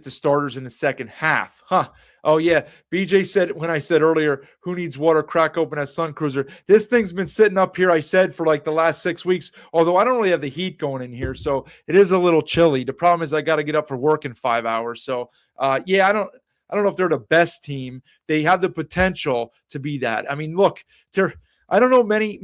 Speaker 6: the starters in the second half. Huh. Oh, yeah. BJ said, when I said earlier, who needs water, crack open a Sun Cruiser. This thing's been sitting up here, I said, for like the last 6 weeks, although I don't really have the heat going in here, so it is a little chilly. The problem is I got to get up for work in 5 hours. So, I don't know if they're the best team. They have the potential to be that. I mean, look, I don't know many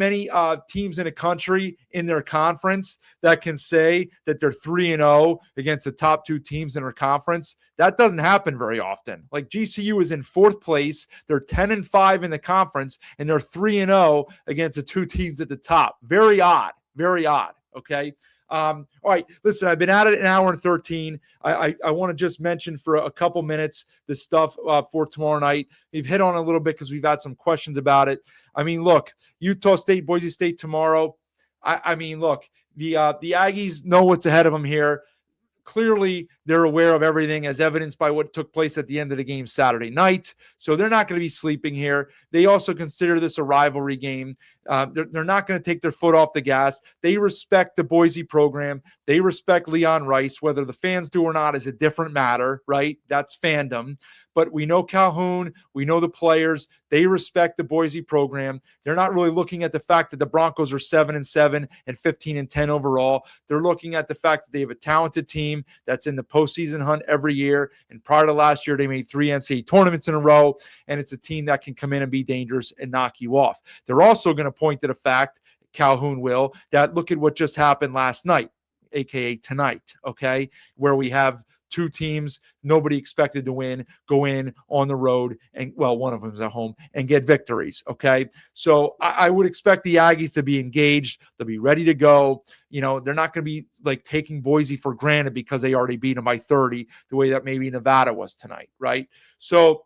Speaker 6: teams in the country in their conference that can say that they're 3-0 against the top 2 teams in their conference. That doesn't happen very often. Like, GCU is in 4th place. They're 10-5 in the conference, and they're 3-0 against the 2 teams at the top. Very odd. Very odd. Okay. All right, listen, I've been at it an hour and 13. I want to just mention for a couple minutes the stuff for tomorrow night. We've hit on a little bit because we've had some questions about it. I mean, look, Utah State, Boise State tomorrow. I mean, look, the Aggies know what's ahead of them here. clearly they're aware of everything, as evidenced by what took place at the end of the game Saturday night. So they're not going to be sleeping here. They also consider this a rivalry game. They're not going to take their foot off the gas. They respect the Boise program. They respect Leon Rice. Whether the fans do or not is a different matter, right? That's fandom. But we know Calhoun. We know the players. They respect the Boise program. They're not really looking at the fact that the Broncos are 7-7 and 15-10 overall. They're looking at the fact that they have a talented team that's in the postseason hunt every year. And prior to last year, they made 3 NCAA tournaments in a row. And it's a team that can come in and be dangerous and knock you off. They're also going to point to the fact, Calhoun will, that look at what just happened last night, aka tonight, okay, where we have 2 teams nobody expected to win go in on the road, and well, one of them's at home, and get victories, okay? So I would expect the Aggies to be engaged. They'll be ready to go. You know, they're not going to be like taking Boise for granted because they already beat them by 30 the way that maybe Nevada was tonight, right? So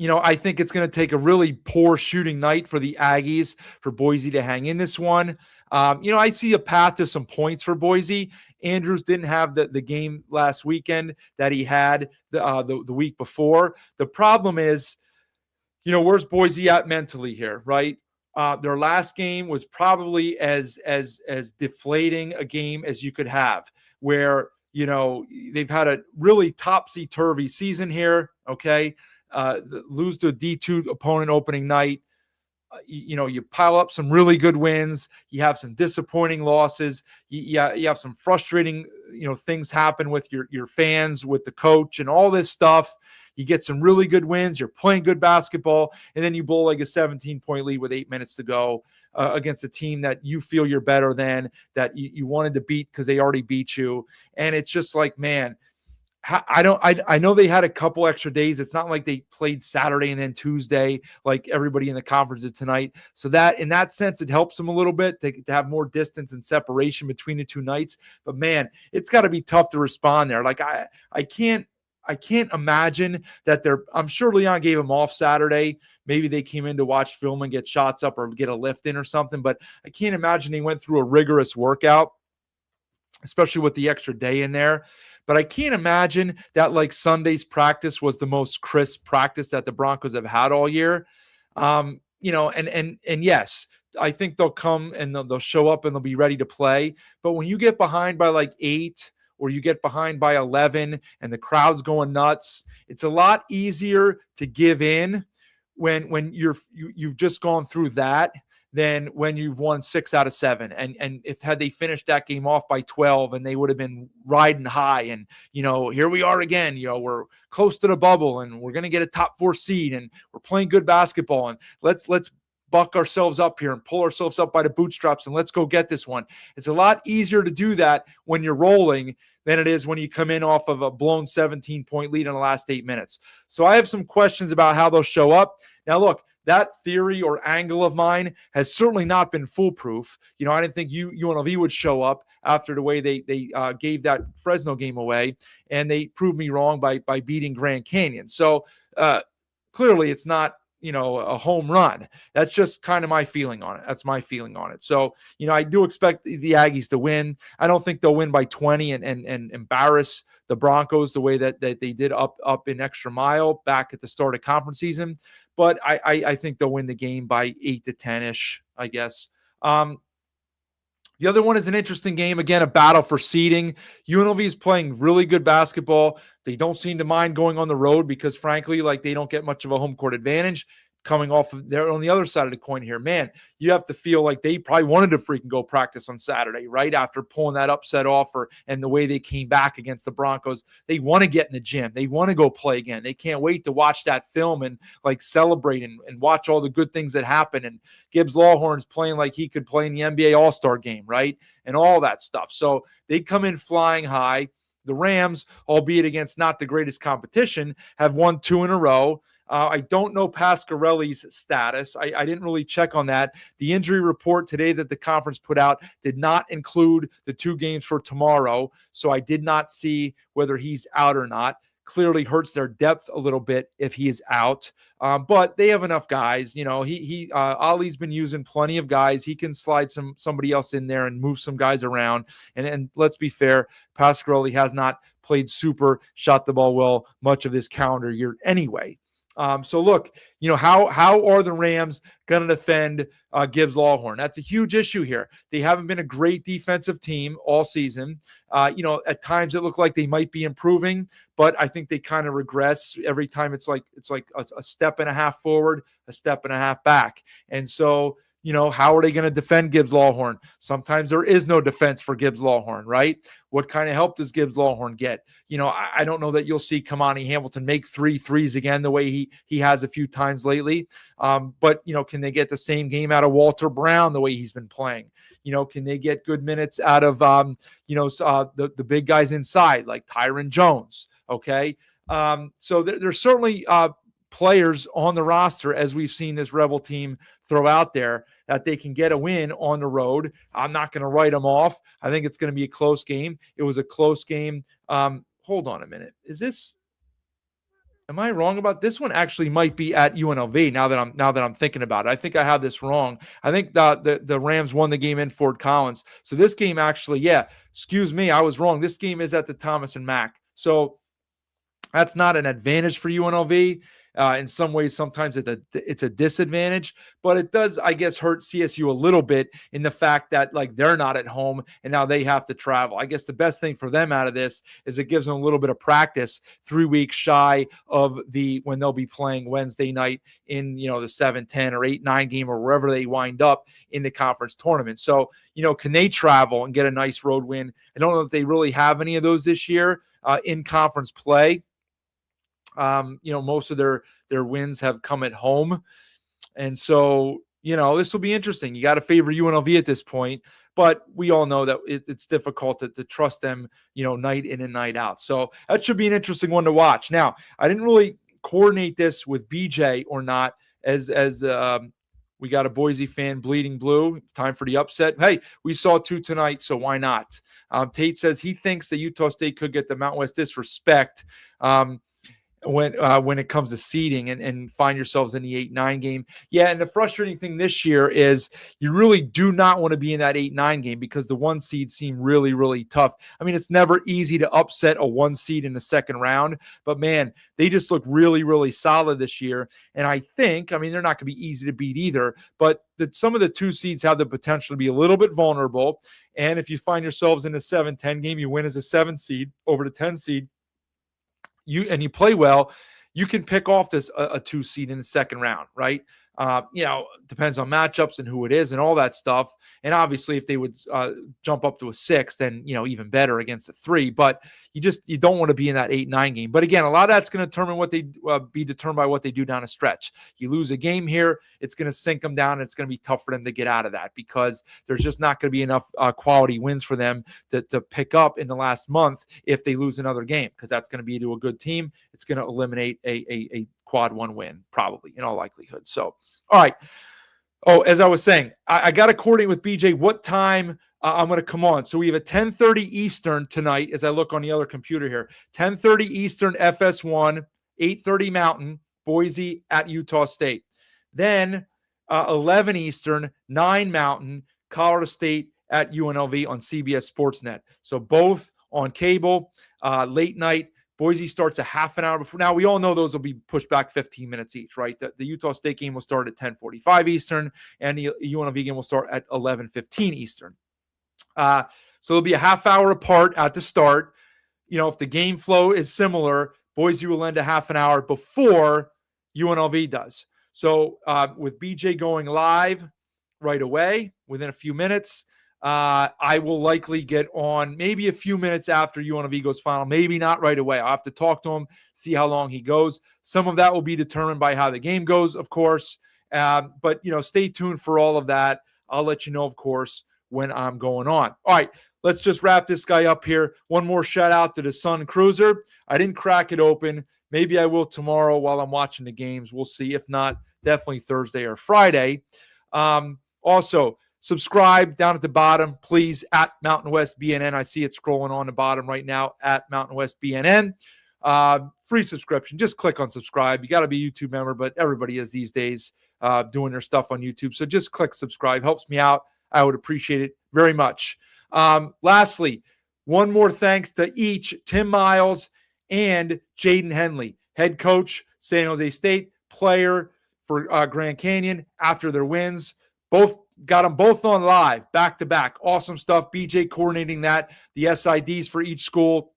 Speaker 6: you know, I think it's going to take a really poor shooting night for the Aggies for Boise to hang in this one. You know, I see a path to some points for Boise. Andrews didn't have the game last weekend that he had the week before. The problem is, you know, where's Boise at mentally here, right? Their last game was probably as deflating a game as you could have, where, you know, they've had a really topsy-turvy season here, okay? Lose to a D2 opponent opening night. You know, you pile up some really good wins. You have some disappointing losses. You have some frustrating, you know, things happen with your fans, with the coach, and all this stuff. You get some really good wins. You're playing good basketball, and then you blow like a 17-point lead with 8 minutes to go against a team that you feel you're better than, that you wanted to beat because they already beat you. And it's just like, man, I know they had a couple extra days. It's not like they played Saturday and then Tuesday like everybody in the conference did tonight. So that in that sense, it helps them a little bit to have more distance and separation between the 2 nights. But man, it's got to be tough to respond there. Like I can't imagine that I'm sure Leon gave them off Saturday. Maybe they came in to watch film and get shots up or get a lift in or something. But I can't imagine they went through a rigorous workout, especially with the extra day in there. But I can't imagine that like Sunday's practice was the most crisp practice that the Broncos have had all year. You know, and yes, I think they'll come and they'll show up and they'll be ready to play. But when you get behind by like 8 or you get behind by 11 and the crowd's going nuts, it's a lot easier to give in when you've just gone through that than when you've won 6 out of 7. And if had they finished that game off by 12 and they would have been riding high and, you know, here we are again, you know, we're close to the bubble and we're going to get a top 4 seed and we're playing good basketball and let's buck ourselves up here and pull ourselves up by the bootstraps and let's go get this one. It's a lot easier to do that when you're rolling than it is when you come in off of a blown 17-point lead in the last 8 minutes. So I have some questions about how they'll show up. Now, look, that theory or angle of mine has certainly not been foolproof. You know, I didn't think UNLV would show up after the way they gave that Fresno game away, and they proved me wrong by beating Grand Canyon. So clearly it's not, you know, a home run. That's just kind of my feeling on it. That's my feeling on it. So, you know, I do expect the Aggies to win. I don't think they'll win by 20 and embarrass the Broncos the way that they did up in Extra Mile back at the start of conference season. But I think they'll win the game by 8 to 10-ish, I guess. The other one is an interesting game. Again, a battle for seeding. UNLV is playing really good basketball. They don't seem to mind going on the road because, frankly, like they don't get much of a home court advantage coming off of there on the other side of the coin here. Man, you have to feel like they probably wanted to freaking go practice on Saturday, right? After pulling that upset off and the way they came back against the Broncos. They want to get in the gym. They want to go play again. They can't wait to watch that film and like celebrate and watch all the good things that happen. And Gibbs Lawhorn's playing like he could play in the NBA All-Star game, right? And all that stuff. So they come in flying high. The Rams, albeit against not the greatest competition, have won 2 in a row. I don't know Pasquarelli's status. I didn't really check on that. The injury report today that the conference put out did not include the 2 games for tomorrow, so I did not see whether he's out or not. clearly hurts their depth a little bit if he is out. But they have enough guys. Ali's been using plenty of guys. He can slide somebody else in there and move some guys around. And let's be fair, Pasquarelli has not played super, shot the ball well much of this calendar year anyway. So look, how are the Rams going to defend Gibbs Lawhorn? That's a huge issue here. They haven't been a great defensive team all season. At times it looked like they might be improving, but I think they kind of regress every time. It's like a step and a half forward, a step and a half back. And so, how are they going to defend Gibbs Lawhorn? Sometimes there is no defense for Gibbs Lawhorn, right? What kind of help does Gibbs Lawhorn get? I don't know that you'll see Kamani Hamilton make 3 threes again the way he has a few times lately. But can they get the same game out of Walter Brown the way he's been playing? Can they get good minutes out of the big guys inside like Tyron Jones? Okay. So there's certainly players on the roster, as we've seen this Rebel team throw out there, that they can get a win on the road. I'm not going to write them off. I think it's going to be a close game. It was a close game. Hold on a minute. Am I wrong about this one? Actually might be at UNLV now that I'm thinking about it. I think I have this wrong. I think the Rams won the game in Fort Collins. So this game actually, excuse me, I was wrong. This game is at the Thomas and Mack. So that's not an advantage for UNLV. In some ways, sometimes it's a disadvantage, but it does, I guess, hurt CSU a little bit in the fact that they're not at home and now they have to travel. I guess the best thing for them out of this is it gives them a little bit of practice 3 weeks shy of when they'll be playing Wednesday night in the 7-10 or 8-9 game or wherever they wind up in the conference tournament. So can they travel and get a nice road win? I don't know if they really have any of those this year in conference play. Most of their wins have come at home. And so, this will be interesting. You got to favor UNLV at this point, but we all know that it's difficult to trust them, night in and night out. So that should be an interesting one to watch. Now, I didn't really coordinate this with BJ or not as we got a Boise fan bleeding blue. Time for the upset. Hey, we saw 2 tonight, so why not? Tate says he thinks that Utah State could get the Mountain West disrespect when it comes to seeding and find yourselves in the 8-9 game. Yeah, and the frustrating thing this year is you really do not want to be in that 8-9 game because the 1 seed seem really, really tough. I mean, it's never easy to upset a 1 seed in the second round, but man, they just look really, really solid this year. And I think, they're not going to be easy to beat either, but some of the 2 seeds have the potential to be a little bit vulnerable. And if you find yourselves in a 7-10 game, you win as a 7 seed over the 10 seed, you play well, you can pick off a 2 seed in the second round, right? Depends on matchups and who it is and all that stuff. And obviously, if they would jump up to a 6, then even better against a 3. But you don't want to be in that 8-9 game. But again, a lot of that's going to determine be determined by what they do down a stretch. You lose a game here, it's going to sink them down. And it's going to be tough for them to get out of that because there's just not going to be enough quality wins for them to pick up in the last month if they lose another game, because that's going to be to a good team. It's going to eliminate a quad 1 win, probably in all likelihood. So, all right. Oh, as I was saying, I got to coordinate with BJ what time I'm going to come on. So we have a 10:30 Eastern tonight as I look on the other computer here. 10:30 Eastern FS1, 8:30 Mountain, Boise at Utah State. Then 11 Eastern, 9 Mountain, Colorado State at UNLV on CBS Sportsnet. So both on cable, late night. Boise starts a half an hour before. Now, we all know those will be pushed back 15 minutes each, right? The Utah State game will start at 10:45 Eastern, and the UNLV game will start at 11:15 Eastern. So it'll be a half hour apart at the start. If the game flow is similar, Boise will end a half an hour before UNLV does. So with BJ going live right away within a few minutes, I will likely get on maybe a few minutes after UNLV goes final, maybe not right away. I'll have to talk to him, see how long he goes. Some of that will be determined by how the game goes, of course. But stay tuned for all of that. I'll let you know, of course, when I'm going on. All right, let's just wrap this guy up here. One more shout out to the Sun Cruiser. I didn't crack it open. Maybe I will tomorrow while I'm watching the games. We'll see. If not, definitely Thursday or Friday. Also, subscribe down at the bottom, please, at Mountain West BNN. I see it scrolling on the bottom right now, at Mountain West BNN. Free subscription. Just click on subscribe. You got to be a YouTube member, but everybody is these days doing their stuff on YouTube. So just click subscribe. Helps me out. I would appreciate it very much. Lastly, one more thanks to each Tim Miles and Jaden Henley, head coach, San Jose State, player for Grand Canyon after their wins. Both got them both on live, back to back. Awesome stuff. BJ coordinating that, the SIDs for each school,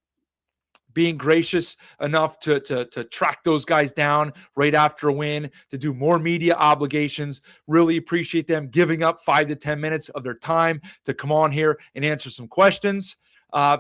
Speaker 6: being gracious enough to track those guys down right after a win, to do more media obligations. Really appreciate them giving up 5 to 10 minutes of their time to come on here and answer some questions.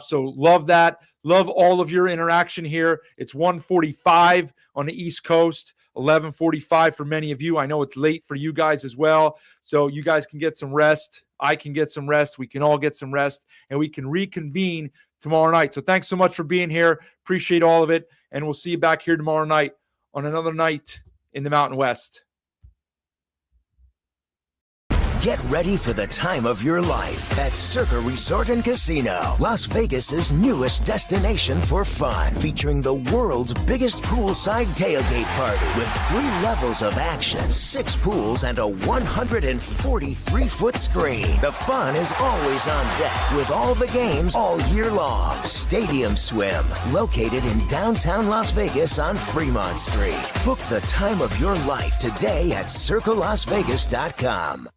Speaker 6: So love that. Love all of your interaction here. It's 1:45 on the East Coast, 11:45 for many of you. I know it's late for you guys as well. So you guys can get some rest. I can get some rest. We can all get some rest, and we can reconvene tomorrow night. So thanks so much for being here. Appreciate all of it. And we'll see you back here tomorrow night on another night in the Mountain West.
Speaker 9: Get ready for the time of your life at Circa Resort and Casino, Las Vegas's newest destination for fun, featuring the world's biggest poolside tailgate party with 3 levels of action, 6 pools, and a 143-foot screen. The fun is always on deck with all the games all year long. Stadium Swim, located in downtown Las Vegas on Fremont Street. Book the time of your life today at circalasvegas.com.